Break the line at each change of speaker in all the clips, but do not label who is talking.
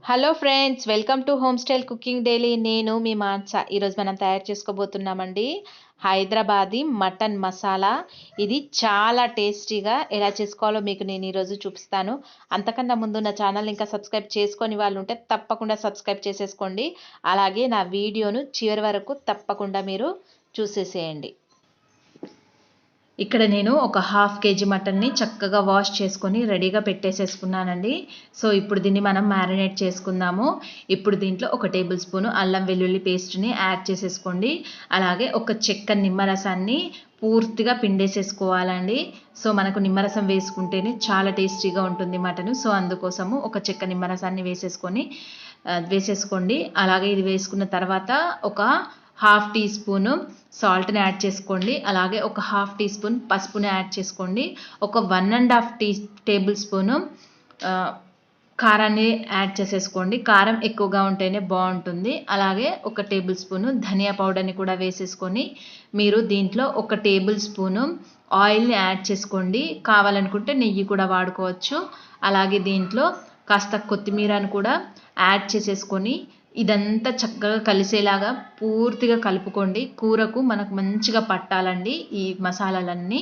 Hello friends, welcome to home style cooking daily. నేను మీ మాన్సా. ఈరోజు మనం తయారు చేసుకోబోతున్నామండి హైదరాబాదీ మటన్ మసాలా. ఇది చాలా టేస్టీగా ఎలా చేసుకోవాలో మీకు నేను ఈరోజు చూపిస్తాను. అంతకన్నా ముందు నా ఛానల్ ఇంకా సబ్స్క్రైబ్ చేసుకొని వాళ్ళు ఉంటే తప్పకుండా సబ్స్క్రైబ్ చేసేసుకోండి. అలాగే నా వీడియోను చివరి వరకు తప్పకుండా మీరు చూసేసేయండి. ఇక్కడ నేను ఒక హాఫ్ కేజీ మటన్ని చక్కగా వాష్ చేసుకొని రెడీగా పెట్టేసేసుకున్నానండి. సో ఇప్పుడు దీన్ని మనం మ్యారినేట్ చేసుకుందాము. ఇప్పుడు దీంట్లో ఒక టేబుల్ స్పూను అల్లం వెల్లుల్లి పేస్ట్ని యాడ్ చేసేసుకోండి. అలాగే ఒక చెక్క నిమ్మరసాన్ని పూర్తిగా పిండేసేసుకోవాలండి. సో మనకు నిమ్మరసం వేసుకుంటేనే చాలా టేస్టీగా ఉంటుంది మటను. సో అందుకోసము ఒక చెక్క నిమ్మరసాన్ని వేసేసుకోండి. అలాగే ఇది వేసుకున్న తర్వాత ఒక హాఫ్ టీ స్పూను సాల్ట్ని యాడ్ చేసుకోండి. అలాగే ఒక హాఫ్ టీ స్పూన్ పసుపుని యాడ్ చేసుకోండి. ఒక 1.5 టేబుల్ స్పూను కారాన్ని యాడ్ చేసేసుకోండి. కారం ఎక్కువగా ఉంటేనే బాగుంటుంది. అలాగే ఒక టేబుల్ స్పూను ధనియా పౌడర్ని కూడా వేసేసుకొని మీరు దీంట్లో ఒక టేబుల్ స్పూను ఆయిల్ని యాడ్ చేసుకోండి. కావాలనుకుంటే నెయ్యి కూడా వాడుకోవచ్చు. అలాగే దీంట్లో కాస్త కొత్తిమీరను కూడా యాడ్ చేసేసుకొని ఇదంతా చక్కగా కలిసేలాగా పూర్తిగా కలుపుకోండి. కూరకు మనకు మంచిగా పట్టాలండి ఈ మసాలాలన్నీ.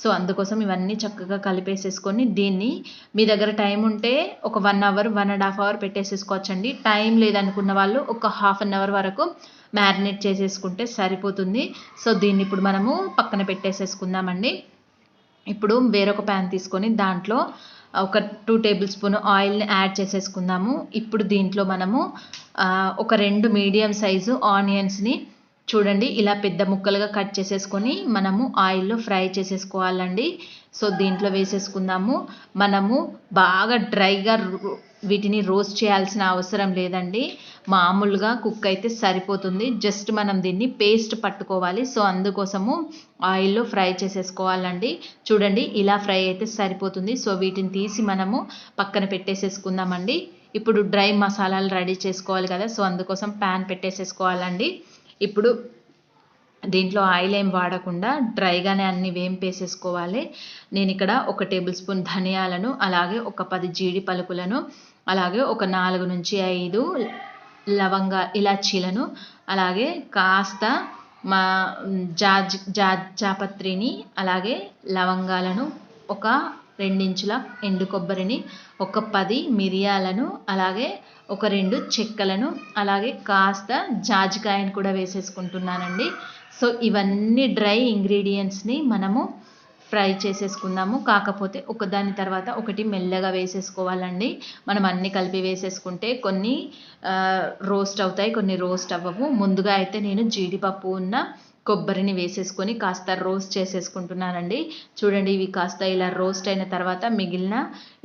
సో అందుకోసం ఇవన్నీ చక్కగా కలిపేసేసుకొని దీన్ని మీ దగ్గర టైం ఉంటే ఒక 1 అవర్ 1.5 అవర్ పెట్టేసేసుకోవచ్చండి. టైం లేదనుకున్న వాళ్ళు ఒక హాఫ్ అన్ అవర్ వరకు మ్యారినేట్ చేసేసుకుంటే సరిపోతుంది. సో దీన్ని ఇప్పుడు మనము పక్కన పెట్టేసేసుకుందామండి. ఇప్పుడు వేరొక ప్యాన్ తీసుకొని దాంట్లో ఒక 2 టేబుల్ స్పూన్ ఆయిల్ని యాడ్ చేసేసుకుందాము. ఇప్పుడు దీంట్లో మనము ఒక 2 మీడియం సైజు ఆనియన్స్ని చూడండి ఇలా పెద్ద ముక్కలుగా కట్ చేసేసుకొని మనము ఆయిల్లో ఫ్రై చేసేసుకోవాలండి. సో దీంట్లో వేసేసుకుందాము. మనము బాగా డ్రైగా వీటిని రోస్ట్ చేయాల్సిన అవసరం లేదండి. మామూలుగా కుక్ అయితే సరిపోతుంది. జస్ట్ మనం దీన్ని పేస్ట్ పట్టుకోవాలి. సో అందుకోసము ఆయిల్లో ఫ్రై చేసేసుకోవాలండి. చూడండి ఇలా ఫ్రై అయితే సరిపోతుంది. సో వీటిని తీసి మనము పక్కన పెట్టేసేసుకుందామండి. ఇప్పుడు డ్రై మసాలాలు రెడీ చేసుకోవాలి కదా. సో అందుకోసం ప్యాన్ పెట్టేసేసుకోవాలండి. ఇప్పుడు దీంట్లో ఆయిల్ ఏం వాడకుండా డ్రైగానే అన్ని వేంపేసేసుకోవాలి. నేను ఇక్కడ ఒక టేబుల్ స్పూన్ ధనియాలను, అలాగే ఒక 10 జీడి పలుకులను, అలాగే ఒక 4 నుంచి 5 ఇలాచీలను, అలాగే కాస్త మా జాపత్రిని, అలాగే లవంగాలను, ఒక 2 ఇంచుల ఎండు కొబ్బరిని, ఒక 10 మిరియాలను, అలాగే ఒక 2 చెక్కలను, అలాగే కాస్త జాజికాయను కూడా వేసేసుకుంటున్నానండి. సో ఇవన్నీ డ్రై ఇంగ్రీడియంట్స్ని మనము ఫ్రై చేసేసుకుందాము. కాకపోతే ఒకదాని తర్వాత ఒకటి మెల్లగా వేసేసుకోవాలండి. మనం అన్నీ కలిపి వేసేసుకుంటే కొన్ని రోస్ట్ అవుతాయి, కొన్ని రోస్ట్ అవ్వవు. ముందుగా అయితే నేను జీడిపప్పు ఉన్న కొబ్బరిని వేసేసుకొని కాస్త రోస్ట్ చేసేసుకుంటున్నానండి. చూడండి ఇవి కాస్త ఇలా రోస్ట్ అయిన తర్వాత మిగిలిన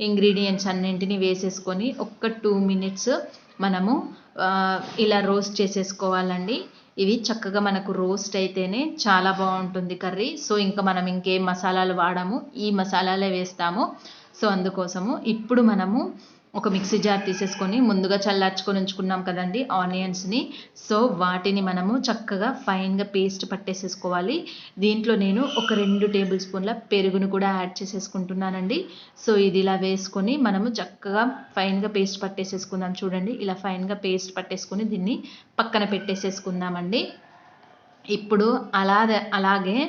ఇంగ్రీడియంట్స్ అన్నింటినీ వేసేసుకొని ఒక్క 2 మినిట్స్ మనము ఇలా రోస్ట్ చేసేసుకోవాలండి. ఇవి చక్కగా మనకు రోస్ట్ అయితేనే చాలా బాగుంటుంది కర్రీ. సో ఇంకా మనం ఇంకేం మసాలాలు వాడము, ఈ మసాలాలే వేస్తాము. సో అందుకోసము ఇప్పుడు మనము ఒక మిక్సీ జార్ తీసేసుకొని ముందుగా చల్లార్చుకొని ఉంచుకున్నాం కదండి ఆనియన్స్ని. సో వాటిని మనము చక్కగా ఫైన్గా పేస్ట్ పట్టేసేసుకోవాలి. దీంట్లో నేను ఒక 2 టేబుల్ స్పూన్ల పెరుగును కూడా యాడ్ చేసేసుకుంటున్నానండి. సో ఇది ఇలా వేసుకొని మనము చక్కగా ఫైన్గా పేస్ట్ పట్టేసేసుకుందాం. చూడండి ఇలా ఫైన్గా పేస్ట్ పట్టేసుకొని దీన్ని పక్కన పెట్టేసేసుకుందామండి. ఇప్పుడు అలాగే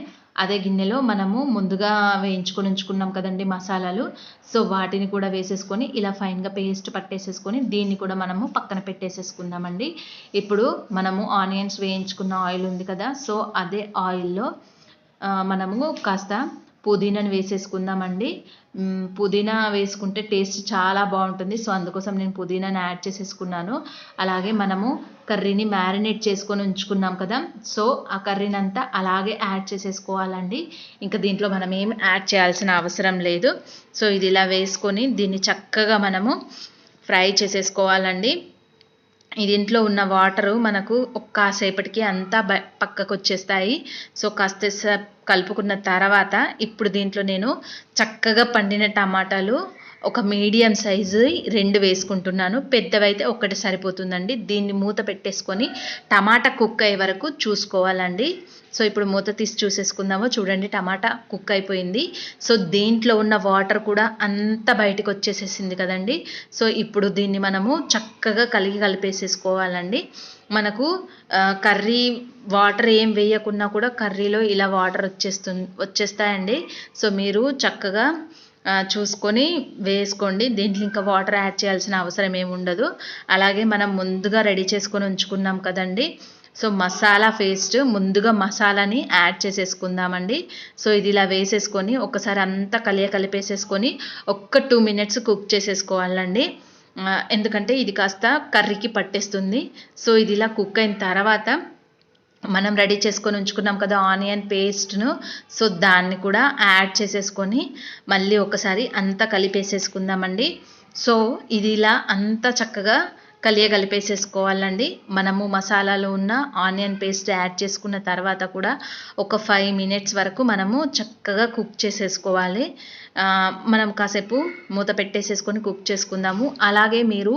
అదే గిన్నెలో మనము ముందుగా వేయించుకొని ఉంచుకున్నాం కదండి మసాలాలు. సో వాటిని కూడా వేసేసుకొని ఇలా ఫైన్గా పేస్ట్ పట్టేసేసుకొని దీన్ని కూడా మనము పక్కన పెట్టేసేసుకుందామండి. ఇప్పుడు మనము ఆనియన్స్ వేయించుకున్న ఆయిల్ ఉంది కదా. సో అదే ఆయిల్లో మనము కాస్త పుదీనాను వేసేసుకుందామండి. పుదీనా వేసుకుంటే టేస్ట్ చాలా బాగుంటుంది. సో అందుకోసం నేను పుదీనాను యాడ్ చేసేసుకున్నాను. అలాగే మనము కర్రీని మ్యారినేట్ చేసుకొని ఉంచుకున్నాం కదా. సో ఆ కర్రీని అంతా అలాగే యాడ్ చేసేసుకోవాలండి. ఇంకా దీంట్లో మనం ఏం యాడ్ చేయాల్సిన అవసరం లేదు. సో ఇది ఇలా వేసుకొని దీన్ని చక్కగా మనము ఫ్రై చేసేసుకోవాలండి. దీంట్లో ఉన్న వాటరు మనకు కాసేపటికి అంతా పక్కకు వచ్చేస్తాయి. సో కాస్త కలుపుకున్న తర్వాత ఇప్పుడు దీంట్లో నేను చక్కగా పండిన టమాటాలు ఒక మీడియం సైజు 2 వేసుకుంటున్నాను. పెద్దవైతే ఒక్కటి సరిపోతుందండి. దీన్ని మూత పెట్టేసుకొని టమాటా కుక్ అయ్యే వరకు చూసుకోవాలండి. సో ఇప్పుడు మూత తీసి చూసేసుకుందాము. చూడండి టమాటా కుక్ అయిపోయింది. సో దీంట్లో ఉన్న వాటర్ కూడా అంతా బయటకు వచ్చేసేసింది కదండి. సో ఇప్పుడు దీన్ని మనము చక్కగా కలిపేసేసుకోవాలండి. మనకు కర్రీ వాటర్ ఏం వేయకున్నా కూడా కర్రీలో ఇలా వాటర్ వచ్చేస్తాయండి. సో మీరు చక్కగా చూసుకొని వేసుకోండి. దీంట్లో ఇంకా వాటర్ యాడ్ చేయాల్సిన అవసరం ఏమి ఉండదు. అలాగే మనం ముందుగా రెడీ చేసుకొని ఉంచుకున్నాం కదండి. సో మసాలా పేస్ట్ ముందుగా మసాలాని యాడ్ చేసేసుకుందామండి. సో ఇది ఇలా వేసేసుకొని ఒకసారి అంతా కలిపేసేసుకొని ఒక్క 2 మినిట్స్ కుక్ చేసేసుకోవాలండి. ఎందుకంటే ఇది కాస్త కర్రీకి పట్టేస్తుంది. సో ఇది ఇలా కుక్ అయిన తర్వాత మనం రెడీ చేసుకొని ఉంచుకున్నాం కదా ఆనియన్ పేస్ట్ను. సో దాన్ని కూడా యాడ్ చేసేసుకొని మళ్ళీ ఒకసారి అంతా కలిపేసేసుకుందామండి. సో ఇది ఇలా అంతా చక్కగా కలిపేసేసుకోవాలండి. మనము మసాలాలో ఉన్న ఆనియన్ పేస్ట్ యాడ్ చేసుకున్న తర్వాత కూడా ఒక 5 మినిట్స్ వరకు మనము చక్కగా కుక్ చేసేసుకోవాలి. మనం కాసేపు మూత పెట్టేసేసుకొని కుక్ చేసుకుందాము. అలాగే మీరు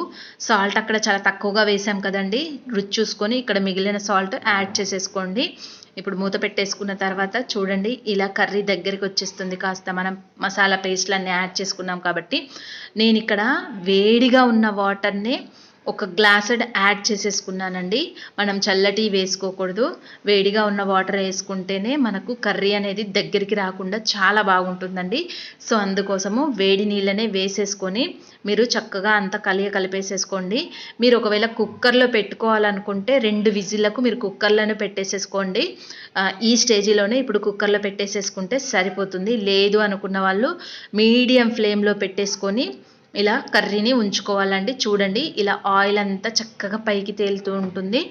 సాల్ట్ అక్కడ చాలా తక్కువగా వేసాం కదండి. రుచి చూసుకొని ఇక్కడ మిగిలిన సాల్ట్ యాడ్ చేసేసుకోండి. ఇప్పుడు మూత పెట్టేసుకున్న తర్వాత చూడండి ఇలా కర్రీ దగ్గరికి వచ్చేస్తుంది. కాస్త మనం మసాలా పేస్ట్లన్నీ యాడ్ చేసుకున్నాం కాబట్టి నేను ఇక్కడ వేడిగా ఉన్న వాటర్ని ఒక గ్లాసెడ్ యాడ్ చేసేసుకున్నానండి. మనం చల్లటి వేసుకోకూడదు. వేడిగా ఉన్న వాటర్ వేసుకుంటేనే మనకు కర్రీ అనేది దగ్గరికి రాకుండా చాలా బాగుంటుందండి. సో అందుకోసము వేడి నీళ్ళనే వేసేసుకొని మీరు చక్కగా అంతా కలిపేసేసుకోండి. మీరు ఒకవేళ కుక్కర్లో పెట్టుకోవాలనుకుంటే 2 విజిల్లకు మీరు కుక్కర్లోనే పెట్టేసేసుకోండి. ఈ స్టేజిలోనే ఇప్పుడు కుక్కర్లో పెట్టేసేసుకుంటే సరిపోతుంది. లేదు అనుకున్న వాళ్ళు మీడియం ఫ్లేమ్లో పెట్టేసుకొని ఇలా కర్రీని ఉంచుకోవాలండి. చూడండి ఇలా ఆయిల్ అంతా చక్కగా పైకి తేలుతూ ఉంటుంది.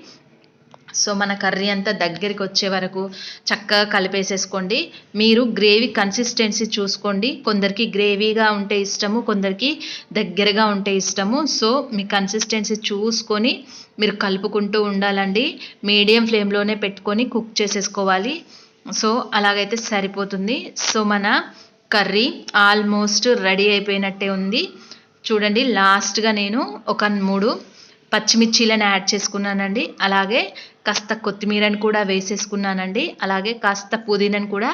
సో మన కర్రీ అంతా దగ్గరికి వచ్చే వరకు చక్కగా కలిపేసేసుకోండి. మీరు గ్రేవీ కన్సిస్టెన్సీ చూసుకోండి. కొందరికి గ్రేవీగా ఉంటే ఇష్టము, కొందరికి దగ్గరగా ఉంటే ఇష్టము. సో మీ కన్సిస్టెన్సీ చూసుకొని మీరు కలుపుకుంటూ ఉండాలండి. మీడియం ఫ్లేమ్లోనే పెట్టుకొని కుక్ చేసేసుకోవాలి. సో అలాగైతే సరిపోతుంది. సో మన కర్రీ ఆల్మోస్ట్ రెడీ అయిపోయినట్టే ఉంది. చూడండి లాస్ట్గా నేను ఒక 3 పచ్చిమిర్చీలను యాడ్ చేసుకున్నానండి. అలాగే కాస్త కొత్తిమీరని కూడా వేసేసుకున్నానండి. అలాగే కాస్త పుదీనాను కూడా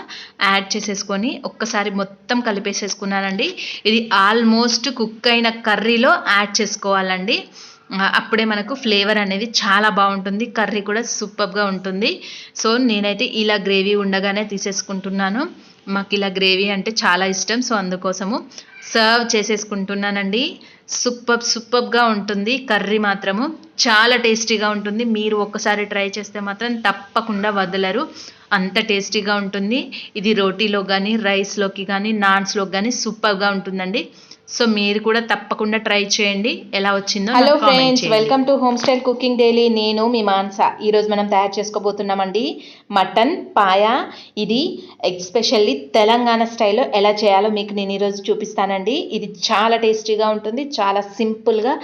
యాడ్ చేసేసుకొని ఒక్కసారి మొత్తం కలిపేసేసుకున్నానండి. ఇది ఆల్మోస్ట్ కుక్ అయిన కర్రీలో యాడ్ చేసుకోవాలండి. అప్పుడే మనకు ఫ్లేవర్ అనేది చాలా బాగుంటుంది. కర్రీ కూడా సూపర్గా ఉంటుంది. సో నేనైతే ఇలా గ్రేవీ ఉండగానే తీసేసుకుంటున్నాను. మాకు ఇలా గ్రేవీ అంటే చాలా ఇష్టం. సో అందుకోసము సర్వ్ చేసేసుకుంటున్నానండి. సూపర్గా ఉంటుంది. కర్రీ మాత్రము చాలా టేస్టీగా ఉంటుంది. మీరు ఒక్కసారి ట్రై చేస్తే మాత్రం తప్పకుండా వదలరు. అంత టేస్టీగా ఉంటుంది. ఇది రోటీలో కానీ రైస్లోకి కానీ నాన్స్లోకి కానీ సూపర్గా ఉంటుందండి. సో మీరు కూడా తప్పకుండా ట్రై చేయండి. ఎలా వచ్చిందో
hello friends, welcome to home style cooking daily. నేను మీ మాన్సా. ఈరోజు మనం తయారు చేసుకోబోతున్నామండి మటన్ పాయ. ఇది ఎస్పెషల్లీ తెలంగాణ స్టైల్లో ఎలా చేయాలో మీకు నేను ఈరోజు చూపిస్తానండి. ఇది చాలా టేస్టీగా ఉంటుంది. చాలా సింపుల్గా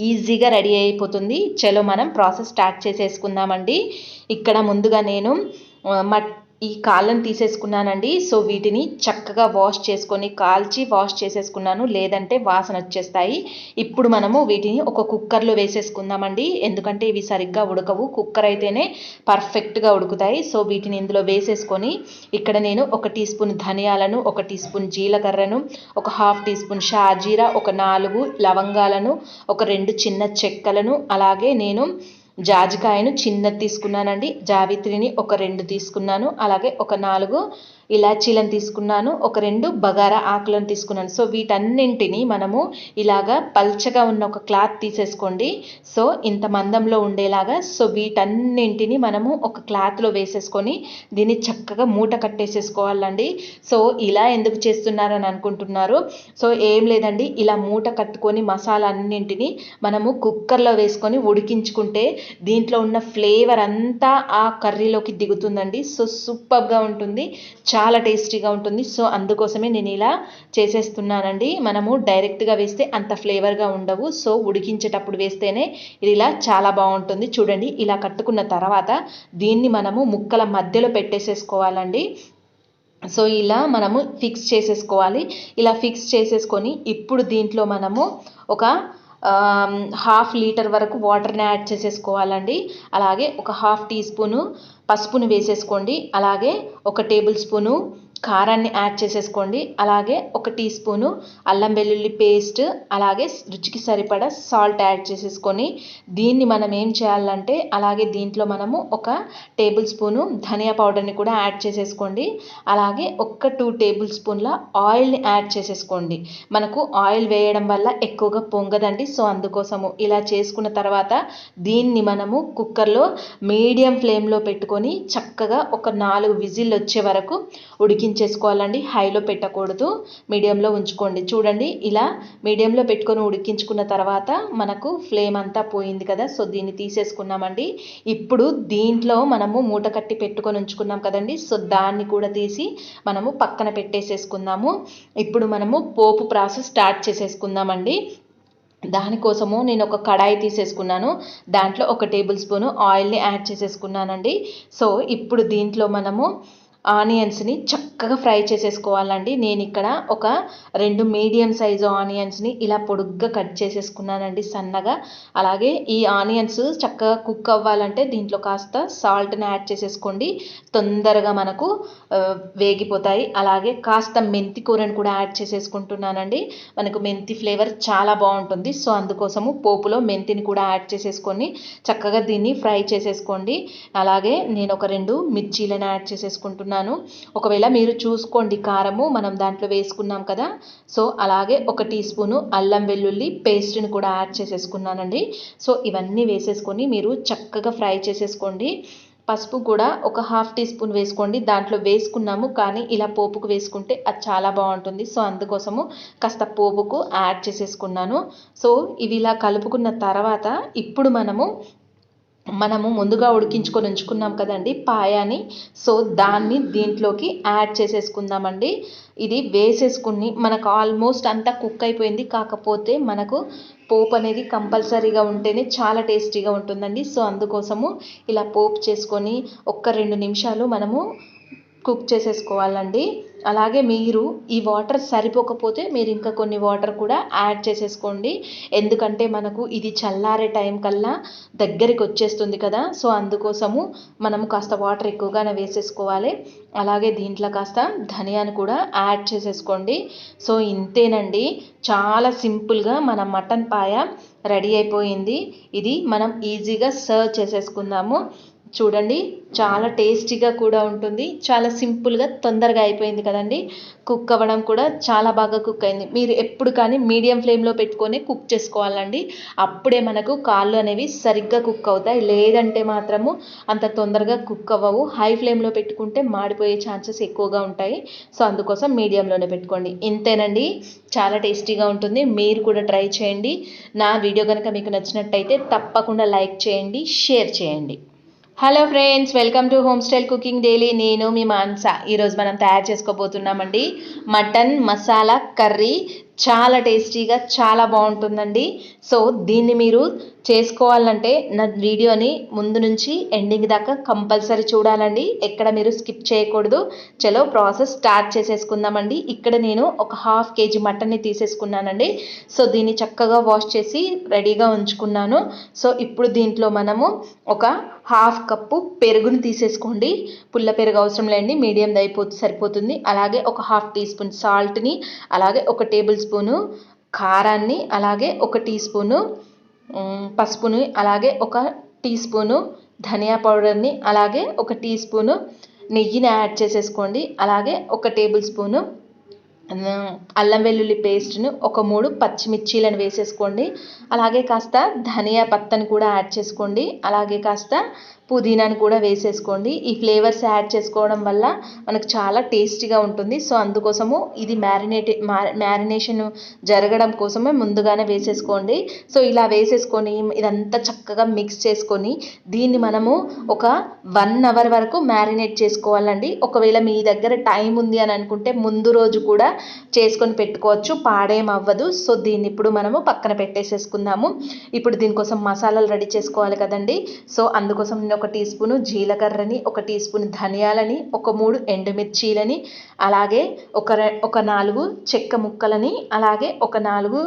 ఈజీగా రెడీ అయిపోతుంది. చలో మనం ప్రాసెస్ స్టార్ట్ చేసేసుకుందామండి. ఇక్కడ ముందుగా నేను ఈ కాళ్ళను తీసేసుకున్నానండి. సో వీటిని చక్కగా వాష్ చేసుకొని కాల్చి వాష్ చేసేసుకున్నాను, లేదంటే వాసన వచ్చేస్తాయి. ఇప్పుడు మనము వీటిని ఒక కుక్కర్లో వేసేసుకుందామండి. ఎందుకంటే ఇవి సరిగ్గా ఉడకవు, కుక్కర్ అయితేనే పర్ఫెక్ట్గా ఉడుకుతాయి. సో వీటిని ఇందులో వేసేసుకొని ఇక్కడ నేను 1 టీ స్పూన్ ధనియాలను, 1 టీ స్పూన్ జీలకర్రను, ఒక 1/2 టీ స్పూన్ షాజీరా, ఒక 4 లవంగాలను, ఒక 2 చిన్న చెక్కలను, అలాగే నేను జాజికాయను చిన్నది తీసుకున్నానండి. జావిత్రిని ఒక 2 తీసుకున్నాను. అలాగే ఒక 4 ఇలాచీలను తీసుకున్నాను. ఒక 2 బగారా ఆకులను తీసుకున్నాను. సో వీటన్నింటినీ మనము ఇలాగా పల్చగా ఉన్న ఒక క్లాత్ తీసేసుకోండి. సో ఇంత మందంలో ఉండేలాగా. సో వీటన్నింటినీ మనము ఒక క్లాత్లో వేసేసుకొని దీన్ని చక్కగా మూట కట్టేసేసుకోవాలండి. సో ఇలా ఎందుకు చేస్తున్నారని అనుకుంటున్నారు. సో ఏం లేదండి, ఇలా మూట కట్టుకొని మసాలా అన్నింటినీ మనము కుక్కర్లో వేసుకొని ఉడికించుకుంటే దీంట్లో ఉన్న ఫ్లేవర్ అంతా ఆ కర్రీలోకి దిగుతుందండి. సో సూపర్గా ఉంటుంది, చాలా టేస్టీగా ఉంటుంది. సో అందుకోసమే నేను ఇలా చేసేస్తున్నానండి. మనము డైరెక్ట్గా వేస్తే అంత ఫ్లేవర్గా ఉండవు. సో ఉడికించేటప్పుడు వేస్తేనే ఇది ఇలా చాలా బాగుంటుంది. చూడండి ఇలా కట్టుకున్న తర్వాత దీన్ని మనము ముక్కల మధ్యలో పెట్టేసేసుకోవాలండి. సో ఇలా మనము ఫిక్స్ చేసేసుకోవాలి. ఇలా ఫిక్స్ చేసేసుకొని ఇప్పుడు దీంట్లో మనము ఒక 1/2 లీటర్ వరకు వాటర్ని యాడ్ చేసేసుకోవాలండి. అలాగే ఒక 1/2 టీ స్పూను పసుపును వేసేసుకోండి. అలాగే 1 టేబుల్ స్పూను కారాన్ని యాడ్ చేసేసుకోండి. అలాగే 1 టీ స్పూను అల్లం వెల్లుల్లి పేస్ట్, అలాగే రుచికి సరిపడా సాల్ట్ యాడ్ చేసేసుకొని దీన్ని మనం ఏం చేయాలంటే అలాగే దీంట్లో మనము 1 టేబుల్ స్పూను ధనియా పౌడర్ని కూడా యాడ్ చేసేసుకోండి. అలాగే 2 టేబుల్ స్పూన్ల ఆయిల్ని యాడ్ చేసేసుకోండి. మనకు ఆయిల్ వేయడం వల్ల ఎక్కువగా పొంగదండి. సో అందుకోసము ఇలా చేసుకున్న తర్వాత దీన్ని మనము కుక్కర్లో మీడియం ఫ్లేమ్లో పెట్టుకొని చక్కగా ఒక 4 విజిల్ వచ్చే వరకు ఉడికించేసుకోవాలండి. హైలో పెట్టకూడదు, మీడియంలో ఉంచుకోండి. చూడండి ఇలా మీడియంలో పెట్టుకొని ఉడికించుకున్న తర్వాత మనకు ఫ్లేమ్ అంతా పోయింది కదా. సో దీన్ని తీసేసుకున్నామండి. ఇప్పుడు దీంట్లో మనము మూట కట్టి పెట్టుకొని ఉంచుకున్నాం కదండి. సో దాన్ని కూడా తీసి మనము పక్కన పెట్టేసేసుకుందాము. ఇప్పుడు మనము పోపు ప్రాసెస్ స్టార్ట్ చేసేసుకుందామండి. దానికోసము నేను ఒక కడాయి తీసేసుకున్నాను. దాంట్లో 1 టేబుల్ స్పూను ఆయిల్ని యాడ్ చేసేసుకున్నానండి. సో ఇప్పుడు దీంట్లో మనము ఆనియన్స్ని చక్కగా ఫ్రై చేసేసుకోవాలండి. నేను ఇక్కడ ఒక 2 మీడియం సైజు ఆనియన్స్ని ఇలా పొడుగ్గా కట్ చేసేసుకున్నానండి సన్నగా. అలాగే ఈ ఆనియన్స్ చక్కగా కుక్ అవ్వాలంటే దీంట్లో కాస్త సాల్ట్ని యాడ్ చేసేసుకోండి, తొందరగా మనకు వేగిపోతాయి. అలాగే కాస్త మెంతి కూరని కూడా యాడ్ చేసేసుకుంటున్నానండి. మనకు మెంతి ఫ్లేవర్ చాలా బాగుంటుంది. సో అందుకోసము పోపులో మెంతిని కూడా యాడ్ చేసేసుకొని చక్కగా దీన్ని ఫ్రై చేసేసుకోండి. అలాగే నేను ఒక 2 మిర్చీలను యాడ్ చేసేసుకుంటున్నాను. ఒకవేళ మీరు చూసుకోండి కారము మనం దాంట్లో వేసుకున్నాం కదా. సో అలాగే 1 టీ స్పూను అల్లం వెల్లుల్లి పేస్ట్ని కూడా యాడ్ చేసేసుకున్నానండి. సో ఇవన్నీ వేసేసుకొని మీరు చక్కగా ఫ్రై చేసేసుకోండి. పసుపు కూడా ఒక 1/2 టీ స్పూన్ వేసుకోండి. దాంట్లో వేసుకున్నాము కానీ ఇలా పోపుకు వేసుకుంటే అది చాలా బాగుంటుంది. సో అందుకోసము కాస్త పోపుకు యాడ్ చేసేసుకున్నాను. సో ఇవి ఇలా కలుపుకున్న తర్వాత ఇప్పుడు మనము ముందుగా ఉడికించుకొని ఉంచుకున్నాం కదండి పాయాని. సో దాన్ని దీంట్లోకి యాడ్ చేసేసుకుందామండి. ఇది వేసేసుకుని మనకు ఆల్మోస్ట్ అంతా కుక్ అయిపోయింది. కాకపోతే మనకు పోపు అనేది కంపల్సరీగా ఉంటేనే చాలా టేస్టీగా ఉంటుందండి. సో అందుకోసము ఇలా పోపు చేసుకొని 1-2 నిమిషాలు మనము కుక్ చేసేసుకోవాలండి. అలాగే మీరు ఈ వాటర్ సరిపోకపోతే మీరు ఇంకా కొన్ని వాటర్ కూడా యాడ్ చేసేసుకోండి. ఎందుకంటే మనకు ఇది చల్లారే టైం కల్లా దగ్గరికి వచ్చేస్తుంది కదా. సో అందుకోసము మనము కాస్త వాటర్ ఎక్కువగానే వేసేసుకోవాలి. అలాగే దీంట్లో కాస్త ధనియాను కూడా యాడ్ చేసేసుకోండి. సో ఇంతేనండి, చాలా సింపుల్గా మన మటన్ పాయ రెడీ అయిపోయింది. ఇది మనం ఈజీగా సర్వ్ చేసేసుకుందాము. చూడండి చాలా టేస్టీగా కూడా ఉంటుంది, చాలా సింపుల్గా తొందరగా అయిపోయింది కదండి. కుక్ అవ్వడం కూడా చాలా బాగా కుక్ అయింది. మీరు ఎప్పుడు కానీ మీడియం ఫ్లేమ్లో పెట్టుకొని కుక్ చేసుకోవాలండి. అప్పుడే మనకు కాళ్ళు అనేవి సరిగ్గా కుక్ అవుతాయి, లేదంటే మాత్రము అంత తొందరగా కుక్ అవ్వవు. హై ఫ్లేమ్లో పెట్టుకుంటే మాడిపోయే ఛాన్సెస్ ఎక్కువగా ఉంటాయి. సో అందుకోసం మీడియంలోనే పెట్టుకోండి. ఇంతేనండి, చాలా టేస్టీగా ఉంటుంది. మీరు కూడా ట్రై చేయండి. నా వీడియో కనుక మీకు నచ్చినట్టయితే తప్పకుండా లైక్ చేయండి, షేర్ చేయండి. Hello friends, welcome to home style cooking daily. నేను మీ మాన్సా. ఈరోజు మనం తయారు చేసుకోబోతున్నామండి మటన్ మసాలా కర్రీ. చాలా టేస్టీగా చాలా బాగుంటుందండి. సో దీన్ని మీరు చేసుకోవాలంటే నా వీడియోని ముందు నుంచి ఎండింగ్ దాకా కంపల్సరీ చూడాలండి. ఎక్కడ మీరు స్కిప్ చేయకూడదు. చలో ప్రాసెస్ స్టార్ట్ చేసేసుకుందామండి. ఇక్కడ నేను ఒక 1/2 kg మటన్ని తీసేసుకున్నానండి. సో దీన్ని చక్కగా వాష్ చేసి రెడీగా ఉంచుకున్నాను. సో ఇప్పుడు దీంట్లో మనము ఒక 1/2 కప్పు పెరుగుని తీసేసుకోండి. పుల్ల పెరుగు అవసరం లేండి, మీడియం సరిపోతుంది. అలాగే ఒక 1/2 టీ స్పూన్ సాల్ట్ని, అలాగే 1 టేబుల్ స్పూను కారాన్ని, అలాగే 1 టీ స్పూను పసుపుని, అలాగే 1 టీ స్పూను ధనియా పౌడర్ని, అలాగే 1 టీ స్పూను నెయ్యిని యాడ్ చేసేసుకోండి. అలాగే 1 టేబుల్ స్పూను అల్లం వెల్లుల్లి పేస్ట్ను, ఒక 3 పచ్చిమిర్చీలను వేసేసుకోండి. అలాగే కాస్త ధనియా పత్తని కూడా యాడ్ చేసుకోండి. అలాగే కాస్త పుదీనాను కూడా వేసేసుకోండి. ఈ ఫ్లేవర్స్ యాడ్ చేసుకోవడం వల్ల మనకు చాలా టేస్టీగా ఉంటుంది. సో అందుకోసము ఇది మ్యారినేషన్ జరగడం కోసమే ముందుగానే వేసేసుకోండి. సో ఇలా వేసేసుకొని ఇదంతా చక్కగా మిక్స్ చేసుకొని దీన్ని మనము ఒక 1 అవర్ వరకు మ్యారినేట్ చేసుకోవాలండి. ఒకవేళ మీ దగ్గర టైం ఉంది అని అనుకుంటే ముందు రోజు కూడా చేసుకొని పెట్టుకోవచ్చు, పాడేం అవ్వదు. సో దీన్ని ఇప్పుడు మనము పక్కన పెట్టేసేసుకుందాము. ఇప్పుడు దీనికోసం మసాలాలు రెడీ చేసుకోవాలి కదండి. సో అందుకోసం నేను 1 టీ స్పూను జీలకర్రని, 1 టీ స్పూన్ ధనియాలని, ఒక 3 ఎండుమిర్చీలని, అలాగే ఒక 4 చెక్క ముక్కలని, అలాగే ఒక 4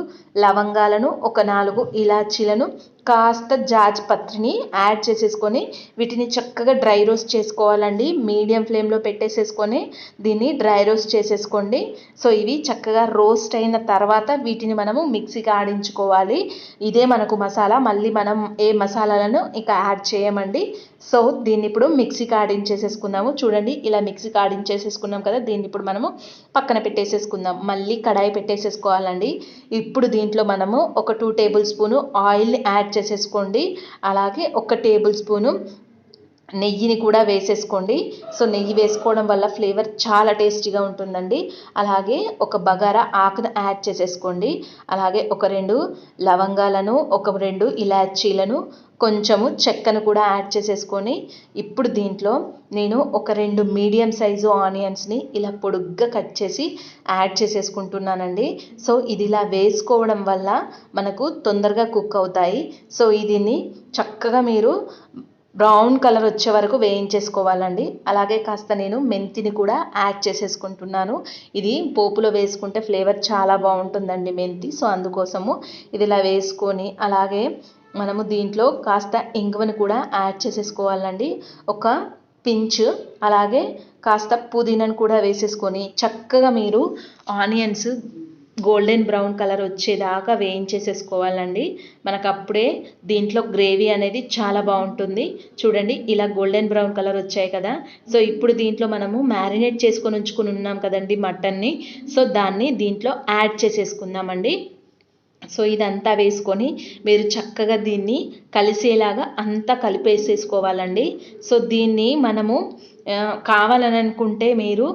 లవంగాలను, ఒక 4 ఇలాచీలను, కాస్త జాజిపత్రిని యాడ్ చేసేసుకొని వీటిని చక్కగా డ్రై రోస్ట్ చేసుకోవాలండి. మీడియం ఫ్లేమ్లో పెట్టేసేసుకొని దీన్ని డ్రై రోస్ట్ చేసేసుకోండి. సో ఇవి చక్కగా రోస్ట్ అయిన తర్వాత వీటిని మనము మిక్సీకి ఆడించుకోవాలి. ఇదే మనకు మసాలా, మళ్ళీ మనం ఏ మసాలాలను ఇక యాడ్ చేయమండి. సో దీన్ని ఇప్పుడు మిక్సీకి ఆడించేసేసుకుందాము. చూడండి, ఇలా మిక్సీకి ఆడించేసేసుకున్నాం కదా, దీన్ని ఇప్పుడు మనము పక్కన పెట్టేసేసుకుందాం. మళ్ళీ కడాయి పెట్టేసేసుకోవాలండి. ఇప్పుడు దీంట్లో మనము ఒక 2 టేబుల్ స్పూను ఆయిల్ని యాడ్ చేసేసుకోండి. అలాగే 1 టేబుల్ స్పూను నెయ్యిని కూడా వేసేసుకోండి. సో నెయ్యి వేసుకోవడం వల్ల ఫ్లేవర్ చాలా టేస్టీగా ఉంటుందండి. అలాగే ఒక బగారా ఆకును యాడ్ చేసేసుకోండి. అలాగే ఒక 2 లవంగాలను, ఒక 2 ఇలాచీలను, కొంచెము చెక్కను కూడా యాడ్ చేసేసుకొని ఇప్పుడు దీంట్లో నేను ఒక 2 మీడియం సైజు ఆనియన్స్ని ఇలా పొడుగ్గా కట్ చేసి యాడ్ చేసేసుకుంటున్నానండి. సో ఇది ఇలా వేసుకోవడం వల్ల మనకు తొందరగా కుక్ అవుతాయి. సో దీన్ని చక్కగా మీరు బ్రౌన్ కలర్ వచ్చే వరకు వేయించేసుకోవాలండి. అలాగే కాస్త నేను మెంతిని కూడా యాడ్ చేసేసుకుంటున్నాను. ఇది పోపులో వేసుకుంటే ఫ్లేవర్ చాలా బాగుంటుందండి మెంతి. సో అందుకోసము ఇది ఇలా వేసుకొని అలాగే మనము దీంట్లో కాస్త ఇంగువను కూడా యాడ్ చేసేసుకోవాలండి. ఒక పించ్, అలాగే కాస్త పుదీనాను కూడా వేసేసుకొని చక్కగా మీరు ఆనియన్స్ గోల్డెన్ బ్రౌన్ కలర్ వచ్చేదాకా వేయించేసేసుకోవాలండి. మనకు అప్పుడే దీంట్లో గ్రేవీ అనేది చాలా బాగుంటుంది. చూడండి, ఇలా గోల్డెన్ బ్రౌన్ కలర్ వచ్చాయి కదా. సో ఇప్పుడు దీంట్లో మనము మ్యారినేట్ చేసుకొని ఉంచుకొని ఉన్నాం కదండి మటన్ని. సో దాన్ని దీంట్లో యాడ్ చేసేసుకుందామండి. సో ఇదంతా వేసుకొని మీరు చక్కగా దీన్ని కలిసేలాగా అంతా కలిపేసేసుకోవాలండి. సో దీన్ని మనము కావాలని అనుకుంటే మీరు